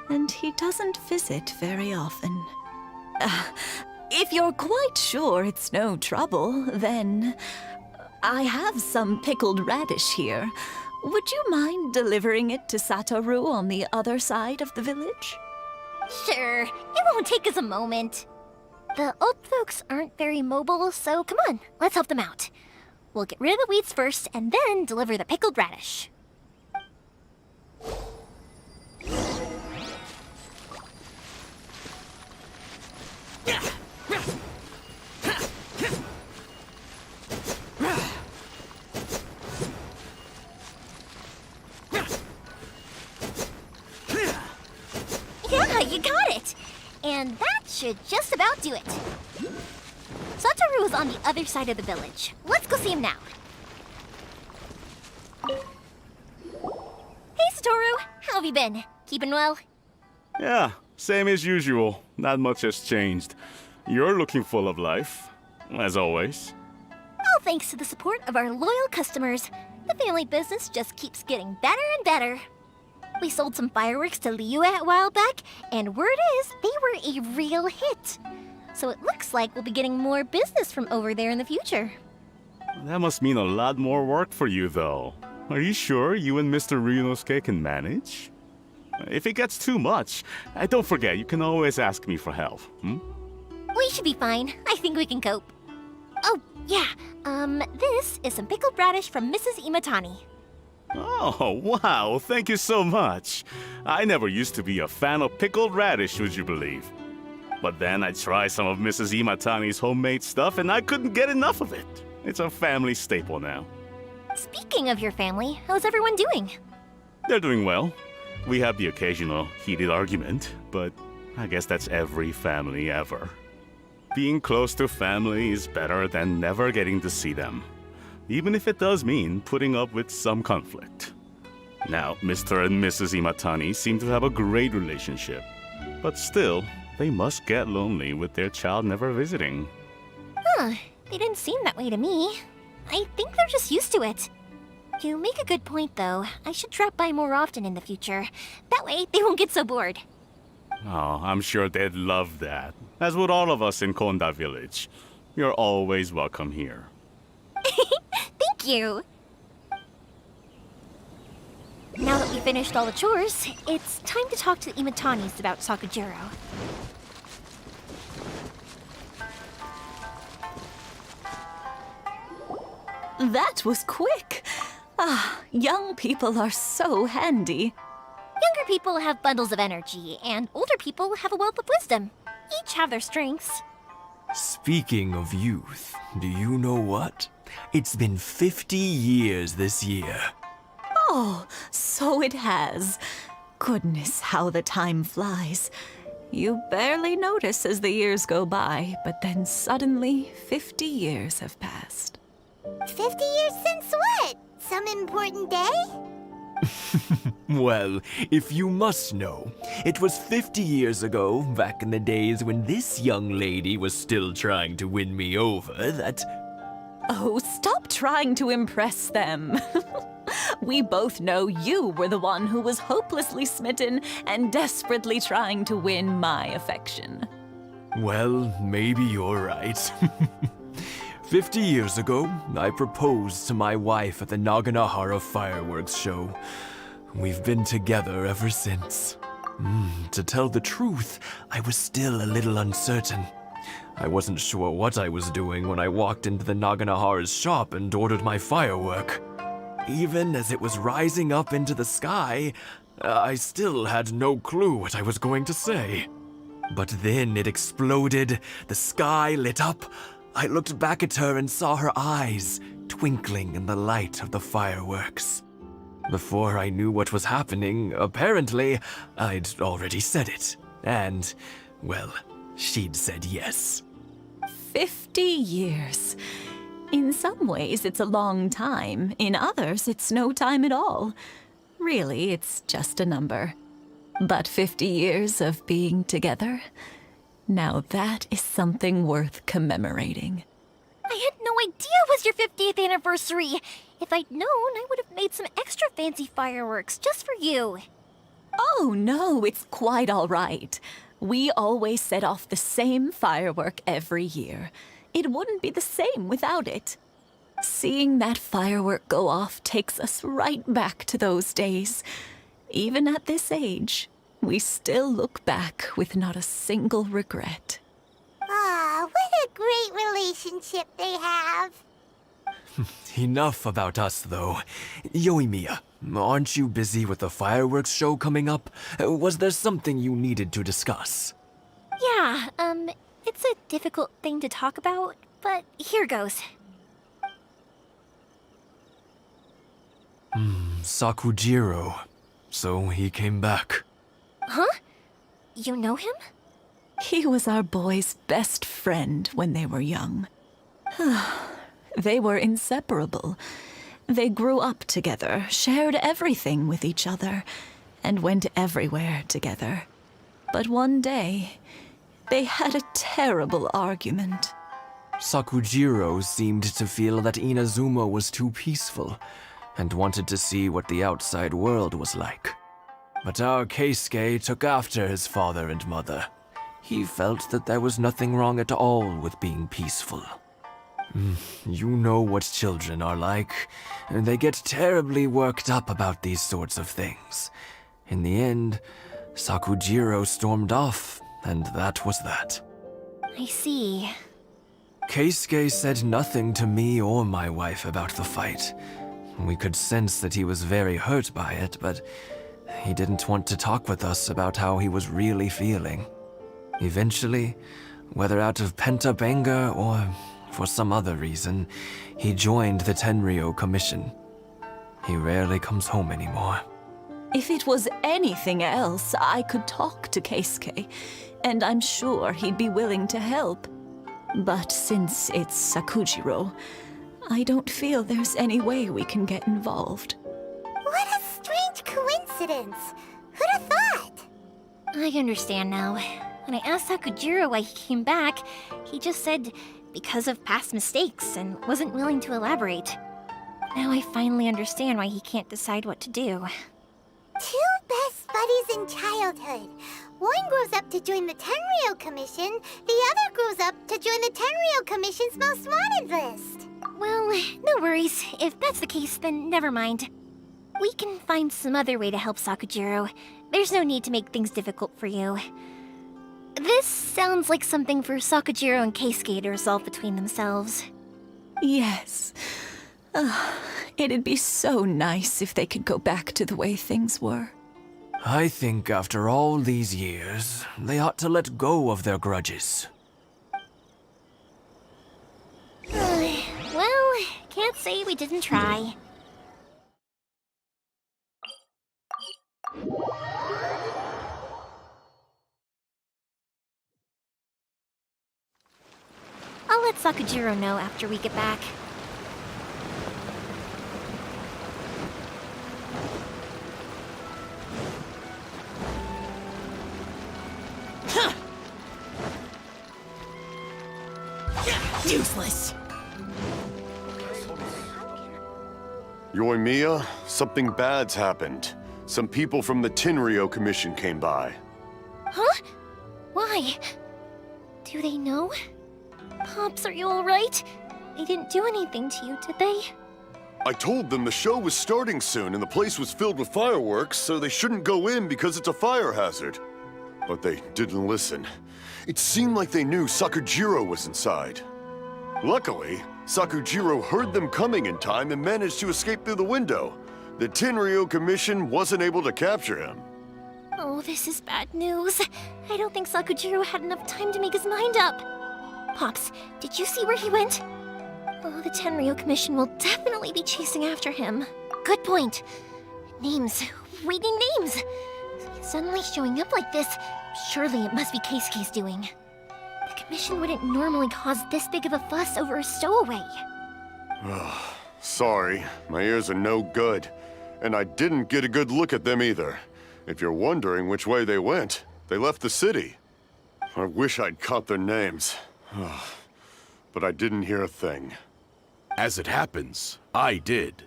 And he doesn't visit very often. If you're quite sure it's no trouble, then I have some pickled radish here. Would you mind delivering it to Satoru on the other side of the village? Sure. It won't take us a moment. The old folks aren't very mobile, so come on, let's help them out. We'll get rid of the weeds first, and then deliver the pickled radish. Yeah, you got it! And that should just about do it. Satoru is on the other side of the village. Let's go see him now. Hey, Satoru! How have you been? Keeping well? Yeah, same as usual. Not much has changed. You're looking full of life, as always. All thanks to the support of our loyal customers, the family business just keeps getting better and better. We sold some fireworks to Liyue a while back, and word is they were a real hit. So it looks like we'll be getting more business from over there in the future. That must mean a lot more work for you, though. Are you sure you and Mr. Ryunosuke can manage? If it gets too much, don't forget, you can always ask me for help, We should be fine. I think we can cope. Oh, yeah. This is some pickled radish from Mrs. Imatani. Oh, wow, thank you so much. I never used to be a fan of pickled radish, would you believe? But then I tried some of Mrs. Imatani's homemade stuff and I couldn't get enough of it. It's a family staple now. Speaking of your family, how's everyone doing? They're doing well. We have the occasional heated argument, but I guess that's every family ever. Being close to family is better than never getting to see them, even if it does mean putting up with some conflict. Now, Mr. and Mrs. Imatani seem to have a great relationship, but still, they must get lonely with their child never visiting. Huh, they didn't seem that way to me. I think they're just used to it. You make a good point, though. I should drop by more often in the future. That way, they won't get so bored. Oh, I'm sure they'd love that, as would all of us in Konda Village. You're always welcome here. Thank you! Now that we finished all the chores, it's time to talk to the Imatanis about Sakujiro. That was quick. Ah, young people are so handy. Younger people have bundles of energy, and older people have a wealth of wisdom. Each have their strengths. Speaking of youth, do you know what? It's been 50 years this year. Oh, so it has. Goodness, how the time flies. You barely notice as the years go by, but then suddenly 50 years have passed. 50 years since what? Some important day? Well, if you must know, it was 50 years ago, back in the days when this young lady was still trying to win me over, that... Oh, stop trying to impress them. We both know you were the one who was hopelessly smitten and desperately trying to win my affection. Well, maybe you're right. 50 years ago, I proposed to my wife at the Naganahara fireworks show. We've been together ever since. To tell the truth, I was still a little uncertain. I wasn't sure what I was doing when I walked into the Naganahara's shop and ordered my firework. Even as it was rising up into the sky, I still had no clue what I was going to say. But then it exploded, the sky lit up. I looked back at her and saw her eyes twinkling in the light of the fireworks. Before I knew what was happening, apparently, I'd already said it. And, well, she'd said yes. 50 years. In some ways, it's a long time. In others, it's no time at all. Really, it's just a number. But 50 years of being together? Now that is something worth commemorating. I had no idea it was your 50th anniversary. If I'd known, I would have made some extra fancy fireworks just for you. Oh, no, it's quite all right. We always set off the same firework every year. It wouldn't be the same without it. Seeing that firework go off takes us right back to those days. Even at this age, we still look back with not a single regret. Ah, what a great relationship they have. Enough about us, though. Yoimiya, aren't you busy with the fireworks show coming up? Was there something you needed to discuss? Yeah, it's a difficult thing to talk about, but here goes. Sakujiro. So he came back. Huh? You know him? He was our boys' best friend when they were young. They were inseparable. They grew up together, shared everything with each other, and went everywhere together. But one day, they had a terrible argument. Sakujiro seemed to feel that Inazuma was too peaceful, and wanted to see what the outside world was like. But our Keisuke took after his father and mother. He felt that there was nothing wrong at all with being peaceful. You know what children are like. They get terribly worked up about these sorts of things. In the end, Sakujiro stormed off, and that was that. I see. Keisuke said nothing to me or my wife about the fight. We could sense that he was very hurt by it, but he didn't want to talk with us about how he was really feeling. Eventually, whether out of pent-up anger or for some other reason, he joined the Tenryo Commission. He rarely comes home anymore. If it was anything else, I could talk to Keisuke, and I'm sure he'd be willing to help. But since it's Sakujiro, I don't feel there's any way we can get involved. What a strange coincidence. Who'd have thought? I understand now. When I asked Sakujiro why he came back, he just said because of past mistakes and wasn't willing to elaborate. Now I finally understand why he can't decide what to do. Two best buddies in childhood. One grows up to join the Tenryo Commission, the other grows up to join the Tenryo Commission's most wanted list. Well, no worries. If that's the case, then never mind. We can find some other way to help Sakujiro. There's no need to make things difficult for you. This sounds like something for Sakujiro and Keisuke to resolve between themselves. Yes. It'd be so nice if they could go back to the way things were. I think after all these years, they ought to let go of their grudges. Well, can't say we didn't try. let Sakujiro know after we get back. Useless. Yoimiya, something bad's happened. Some people from the Tenryo Commission came by. Huh? Why? Do they know? Pops, are you alright? They didn't do anything to you, did they? I told them the show was starting soon and the place was filled with fireworks, so they shouldn't go in because it's a fire hazard. But they didn't listen. It seemed like they knew Sakujiro was inside. Luckily, Sakujiro heard them coming in time and managed to escape through the window. The Tenryo Commission wasn't able to capture him. Oh, this is bad news. I don't think Sakujiro had enough time to make his mind up. Pops, did you see where he went? Oh, the Tenryo Commission will definitely be chasing after him. Good point. Names. Reading names. Suddenly showing up like this, surely it must be Keisuke's doing. The Commission wouldn't normally cause this big of a fuss over a stowaway. Sorry, my ears are no good. And I didn't get a good look at them either. If you're wondering which way they went, they left the city. I wish I'd caught their names. But I didn't hear a thing. As it happens, I did.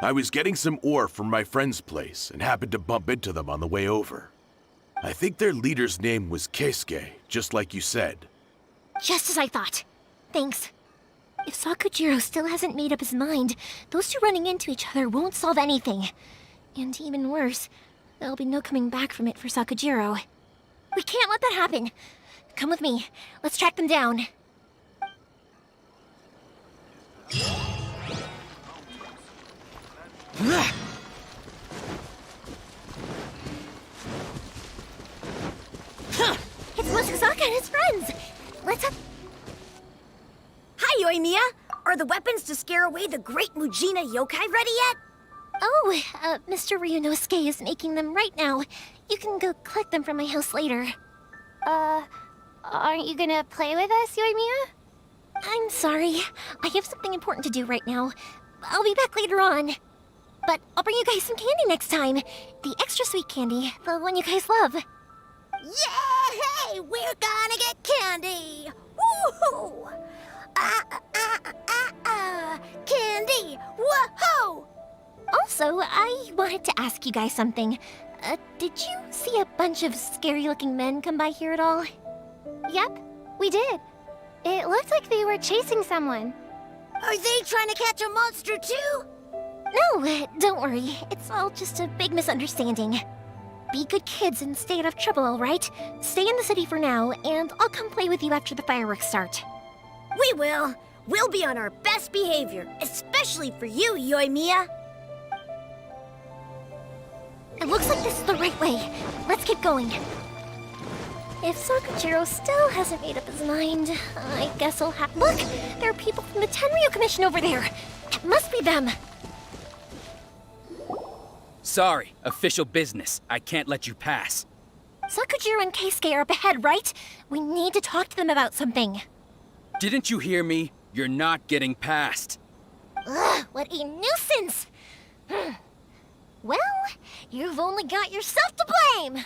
I was getting some ore from my friend's place and happened to bump into them on the way over. I think their leader's name was Keisuke, just like you said. Just as I thought. Thanks. If Sakujiro still hasn't made up his mind, those two running into each other won't solve anything. And even worse, there'll be no coming back from it for Sakujiro. We can't let that happen. Come with me. Let's track them down. It's Mochizaka and his friends. Let's have... Hi, Yoimiya. Are the weapons to scare away the great Mujina yokai ready yet? Oh, Mr. Ryunosuke is making them right now. You can go collect them from my house later. Aren't you gonna play with us, Yoimiya? I'm sorry. I have something important to do right now. I'll be back later on. But I'll bring you guys some candy next time. The extra sweet candy, the one you guys love. Yay! We're gonna get candy! Woohoo! Candy! Woohoo! Also, I wanted to ask you guys something. Did you see a bunch of scary-looking men come by here at all? Yep, we did. It looked like they were chasing someone. Are they trying to catch a monster too? No, don't worry. It's all just a big misunderstanding. Be good kids and stay out of trouble, all right? Stay in the city for now, and I'll come play with you after the fireworks start. We will. We'll be on our best behavior, especially for you, Yoimiya. It looks like this is the right way. Let's keep going. If Sakujiro still hasn't made up his mind, I guess I'll have... Look! There are people from the Tenryo Commission over there! It must be them! Sorry, official business. I can't let you pass. Sakujiro and Keisuke are up ahead, right? We need to talk to them about something. Didn't you hear me? You're not getting past. Ugh, what a nuisance! Well, you've only got yourself to blame!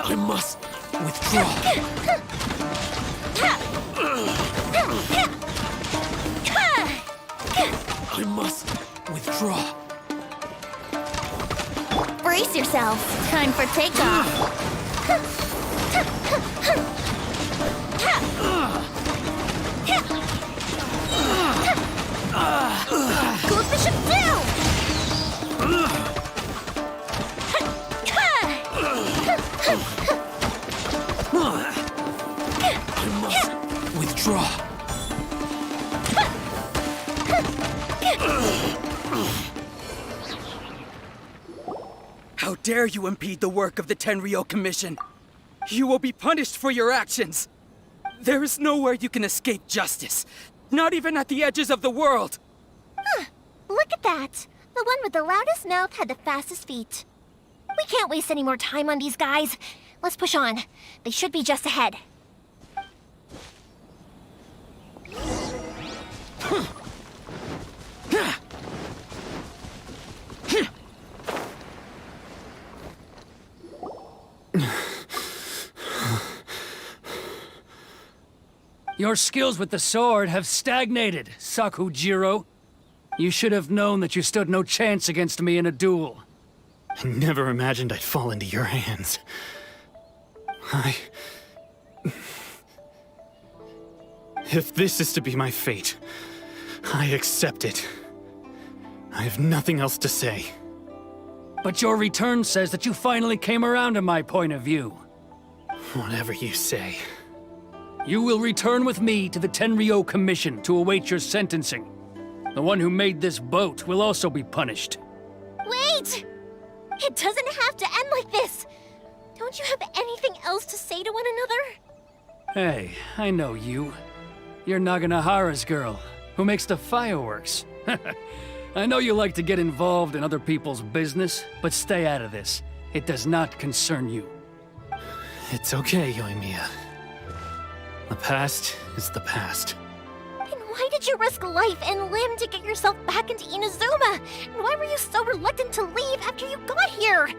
I must withdraw. I must withdraw. Brace yourself. Time for takeoff. Goes Bishop down! I must Draw. How dare you impede the work of the Tenryo Commission? You will be punished for your actions. There is nowhere you can escape justice, not even at the edges of the world. Look at that. The one with the loudest mouth had the fastest feet. We can't waste any more time on these guys. Let's push on. They should be just ahead. Your skills with the sword have stagnated, Sakujiro. You should have known that you stood no chance against me in a duel. I never imagined I'd fall into your hands. If this is to be my fate, I accept it. I have nothing else to say. But your return says that you finally came around to my point of view. Whatever you say. You will return with me to the Tenryo Commission to await your sentencing. The one who made this boat will also be punished. Wait! It doesn't have to end like this! Don't you have anything else to say to one another? Hey, I know you. You're Naganahara's girl, who makes the fireworks. I know you like to get involved in other people's business, but stay out of this. It does not concern you. It's okay, Yoimiya. The past is the past. Then why did you risk life and limb to get yourself back into Inazuma? And why were you so reluctant to leave after you got here?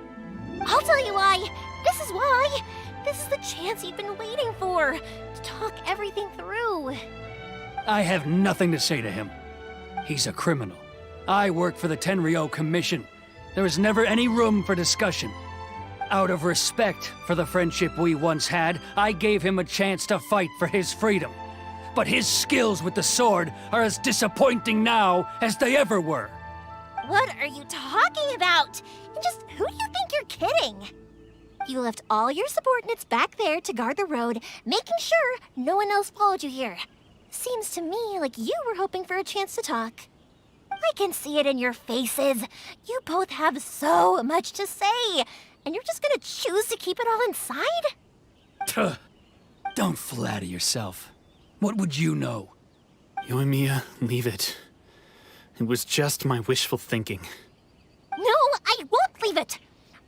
I'll tell you why. This is why. This is the chance you've been waiting for, to talk everything through. I have nothing to say to him. He's a criminal. I work for the Tenryo Commission. There is never any room for discussion. Out of respect for the friendship we once had, I gave him a chance to fight for his freedom. But his skills with the sword are as disappointing now as they ever were. What are you talking about? And just who do you think you're kidding? You left all your subordinates back there to guard the road, making sure no one else followed you here. Seems to me like you were hoping for a chance to talk. I can see it in your faces. You both have so much to say, and you're just gonna choose to keep it all inside? Tuh. Don't flatter yourself. What would you know? Yoimiya, leave it. It was just my wishful thinking. No, I won't leave it.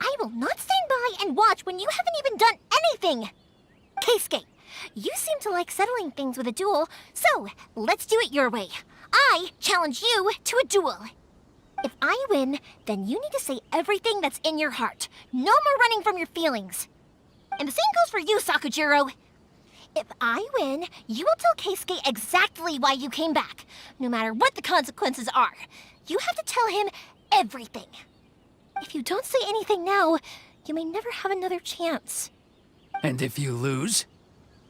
I will not stand by and watch when you haven't even done anything. Keisuke, you seem to like settling things with a duel, so let's do it your way. I challenge you to a duel. If I win, then you need to say everything that's in your heart. No more running from your feelings. And the same goes for you, Sakujiro. If I win, you will tell Keisuke exactly why you came back, no matter what the consequences are. You have to tell him everything. If you don't say anything now, you may never have another chance. And if you lose?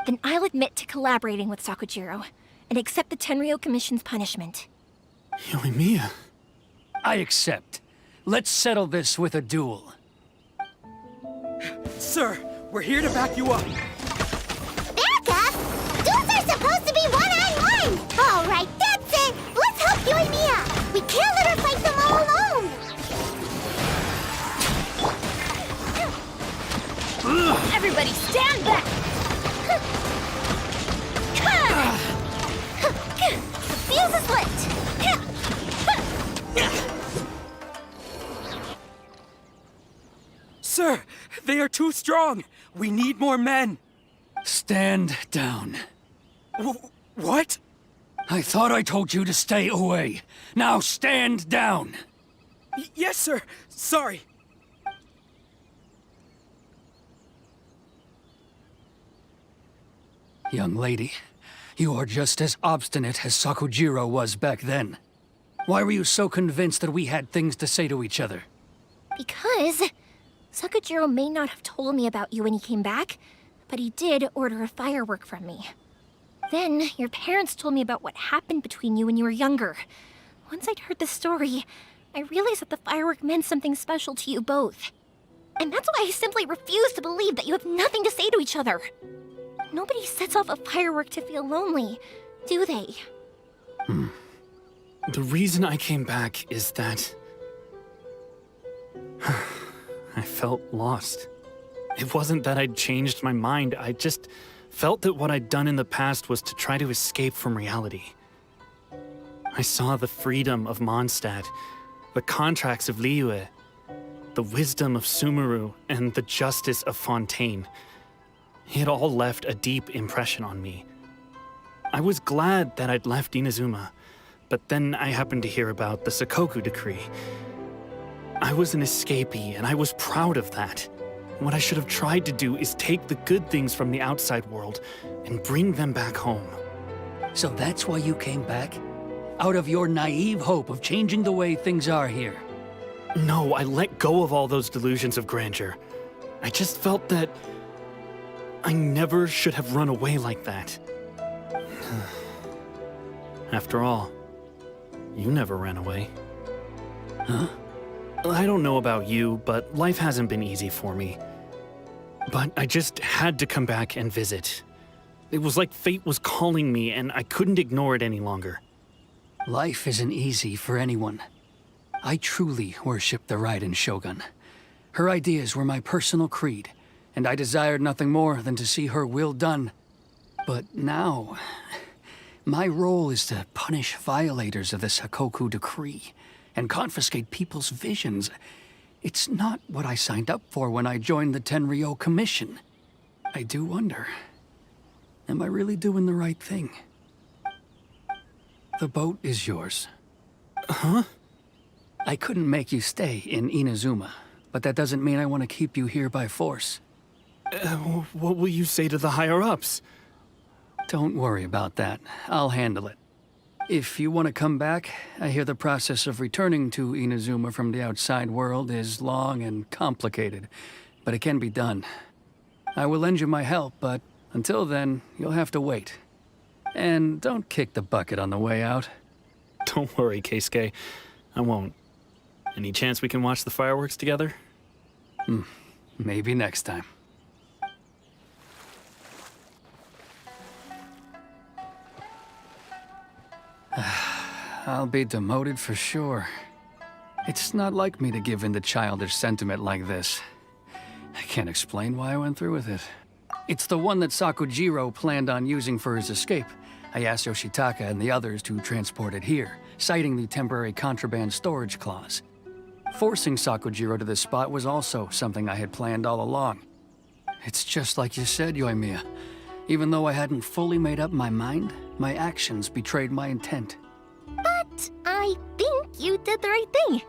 Then I'll admit to collaborating with Sakujiro and accept the Tenryo Commission's punishment. Yoimiya. I accept. Let's settle this with a duel. Sir, we're here to back you up. Back up? Duels are supposed to be one-on-one! All right, that's it! Let's help Yoimiya! We can't let her fight them all alone! Everybody stand back! The fuse is lit! Sir, they are too strong. We need more men. Stand down. What? I thought I told you to stay away. Now stand down. Yes, sir. Sorry. Young lady, you are just as obstinate as Sakujiro was back then. Why were you so convinced that we had things to say to each other? Because Sakujiro may not have told me about you when he came back, but he did order a firework from me. Then, your parents told me about what happened between you when you were younger. Once I'd heard the story, I realized that the firework meant something special to you both. And that's why I simply refuse to believe that you have nothing to say to each other. Nobody sets off a firework to feel lonely, do they? The reason I came back is that I felt lost. It wasn't that I'd changed my mind, I just felt that what I'd done in the past was to try to escape from reality. I saw the freedom of Mondstadt, the contracts of Liyue, the wisdom of Sumeru, and the justice of Fontaine. It all left a deep impression on me. I was glad that I'd left Inazuma, but then I happened to hear about the Sakoku decree. I was an escapee, and I was proud of that. What I should have tried to do is take the good things from the outside world and bring them back home. So that's why you came back? Out of your naive hope of changing the way things are here? No, I let go of all those delusions of grandeur. I just felt that I never should have run away like that. After all, you never ran away. Huh? I don't know about you, but life hasn't been easy for me. But I just had to come back and visit. It was like fate was calling me, and I couldn't ignore it any longer. Life isn't easy for anyone. I truly worship the Raiden Shogun. Her ideas were my personal creed, and I desired nothing more than to see her will done. But now, my role is to punish violators of the Sakoku decree and confiscate people's visions. It's not what I signed up for when I joined the Tenryo Commission. I do wonder, am I really doing the right thing? The boat is yours. Huh? I couldn't make you stay in Inazuma, but that doesn't mean I want to keep you here by force. What will you say to the higher-ups? Don't worry about that. I'll handle it. If you want to come back, I hear the process of returning to Inazuma from the outside world is long and complicated, but it can be done. I will lend you my help, but until then, you'll have to wait. And don't kick the bucket on the way out. Don't worry, Keisuke. I won't. Any chance we can watch the fireworks together? Maybe next time. I'll be demoted for sure. It's not like me to give in to childish sentiment like this. I can't explain why I went through with it. It's the one that Sakujiro planned on using for his escape. I asked Yoshitaka and the others to transport it here, citing the temporary contraband storage clause. Forcing Sakujiro to this spot was also something I had planned all along. It's just like you said, Yoimiya. Even though I hadn't fully made up my mind, my actions betrayed my intent. But I think you did the right thing.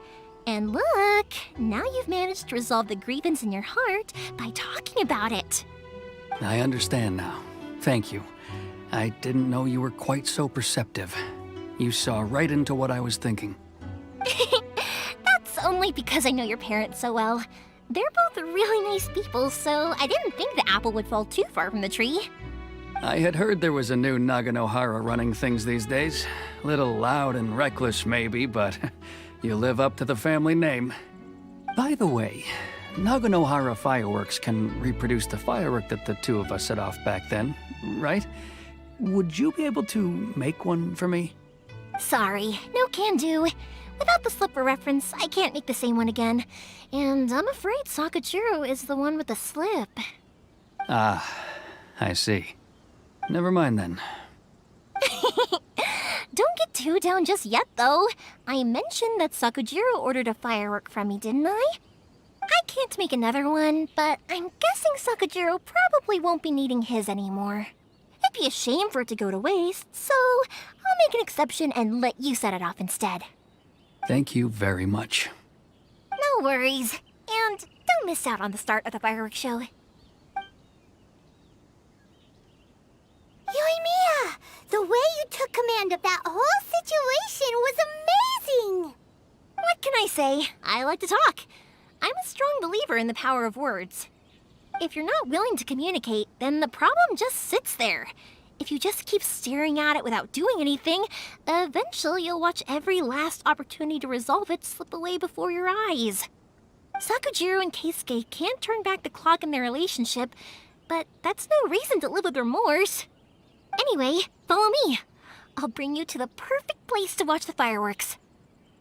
And look, now you've managed to resolve the grievance in your heart by talking about it. I understand now. Thank you. I didn't know you were quite so perceptive. You saw right into what I was thinking. That's only because I know your parents so well. They're both really nice people, so I didn't think the apple would fall too far from the tree. I had heard there was a new Naganohara running things these days. Little loud and reckless, maybe, but you live up to the family name. By the way, Naganohara fireworks can reproduce the firework that the two of us set off back then, right? Would you be able to make one for me? Sorry, no can do. Without the slipper reference, I can't make the same one again. And I'm afraid Sakujiro is the one with the slip. Ah, I see. Never mind then. Don't get too down just yet, though. I mentioned that Sakujiro ordered a firework from me, didn't I? I can't make another one, but I'm guessing Sakujiro probably won't be needing his anymore. It'd be a shame for it to go to waste, so I'll make an exception and let you set it off instead. Thank you very much. No worries. And don't miss out on the start of the fireworks show. Yoimiya! The way you took command of that whole situation was amazing! What can I say? I like to talk. I'm a strong believer in the power of words. If you're not willing to communicate, then the problem just sits there. If you just keep staring at it without doing anything, eventually you'll watch every last opportunity to resolve it slip away before your eyes. Sakujiro and Keisuke can't turn back the clock in their relationship, but that's no reason to live with remorse. Anyway, follow me. I'll bring you to the perfect place to watch the fireworks.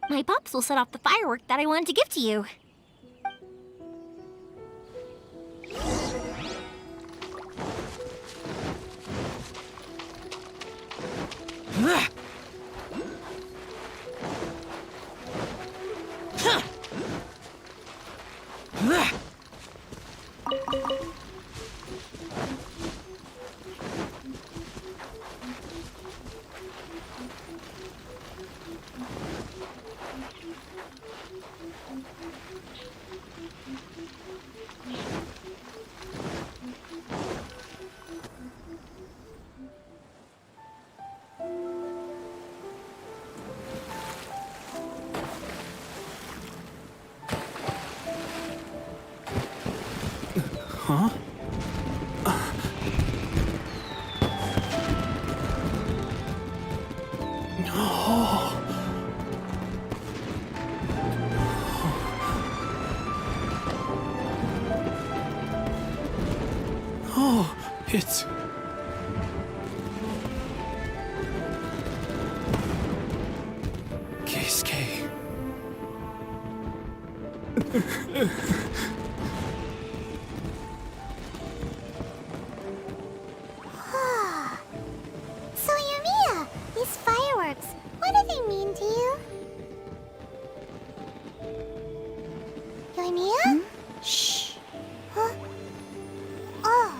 My pops will set off the firework that I wanted to give to you. Huh? Oh, it's... Keisuke. So, Yoimiya, these fireworks, what do they mean to you? Yoimiya? Shh. Huh? Oh.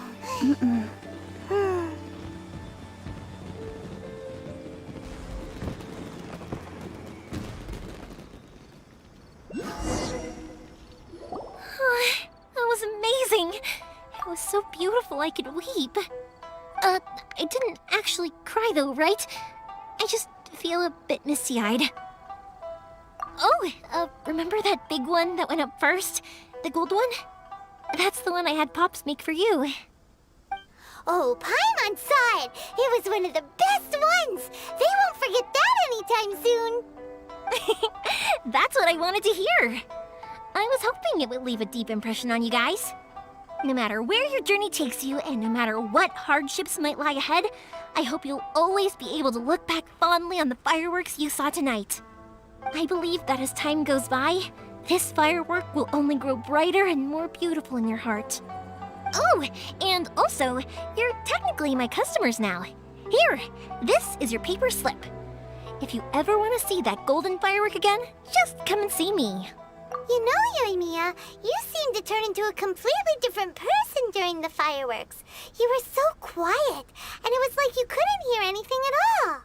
That was amazing. It was so beautiful I could weep. I didn't actually cry though, right? I just feel a bit misty-eyed. Oh, remember that big one that went up first? The gold one? That's the one I had Pops make for you. Oh, Paimon saw it. It was one of the best ones. They won't forget that anytime soon. That's what I wanted to hear. I was hoping it would leave a deep impression on you guys. No matter where your journey takes you, and no matter what hardships might lie ahead, I hope you'll always be able to look back fondly on the fireworks you saw tonight. I believe that as time goes by, this firework will only grow brighter and more beautiful in your heart. Oh, and also, you're technically my customers now. Here, this is your paper slip. If you ever want to see that golden firework again, just come and see me. You know, Yoimiya, you seemed to turn into a completely different person during the fireworks. You were so quiet, and it was like you couldn't hear anything at all.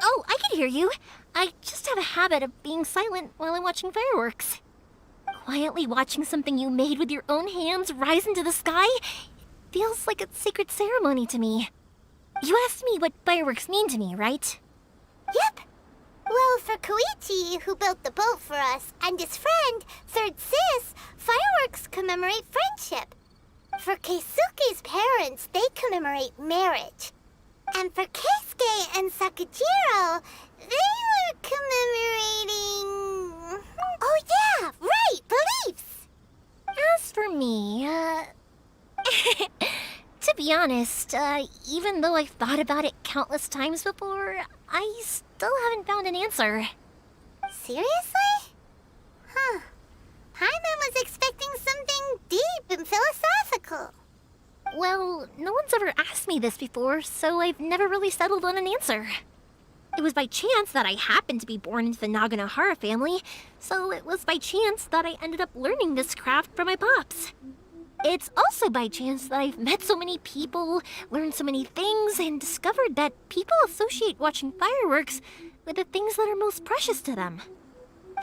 Oh, I can hear you. I just have a habit of being silent while I'm watching fireworks. Quietly watching something you made with your own hands rise into the sky feels like a sacred ceremony to me. You asked me what fireworks mean to me, right? Yep. Well, for Koichi, who built the boat for us, and his friend, Third Sis, fireworks commemorate friendship. For Keisuke's parents, they commemorate marriage. And for Keisuke and Sakujiro, they were commemorating... Oh yeah, right, beliefs! As for me, to be honest, even though I've thought about it countless times before, I still haven't found an answer. Seriously? Huh. Paimon was expecting something deep and philosophical. Well, no one's ever asked me this before, so I've never really settled on an answer. It was by chance that I happened to be born into the Naganohara family, so it was by chance that I ended up learning this craft from my pops. It's also by chance that I've met so many people, learned so many things, and discovered that people associate watching fireworks with the things that are most precious to them.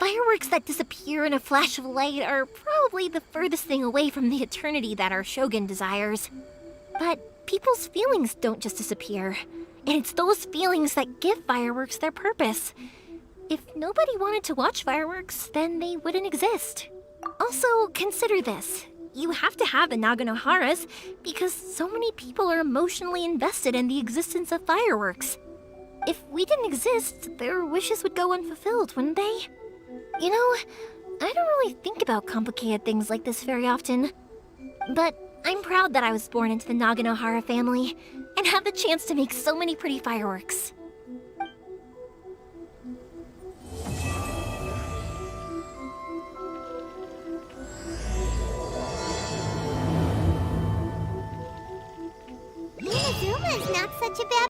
Fireworks that disappear in a flash of light are probably the furthest thing away from the eternity that our shogun desires. But people's feelings don't just disappear, and it's those feelings that give fireworks their purpose. If nobody wanted to watch fireworks, then they wouldn't exist. Also, consider this. You have to have the Naganoharas because so many people are emotionally invested in the existence of fireworks. If we didn't exist, their wishes would go unfulfilled, wouldn't they? You know, I don't really think about complicated things like this very often. But I'm proud that I was born into the Naganohara family and have the chance to make so many pretty fireworks. Zuma's not such a bad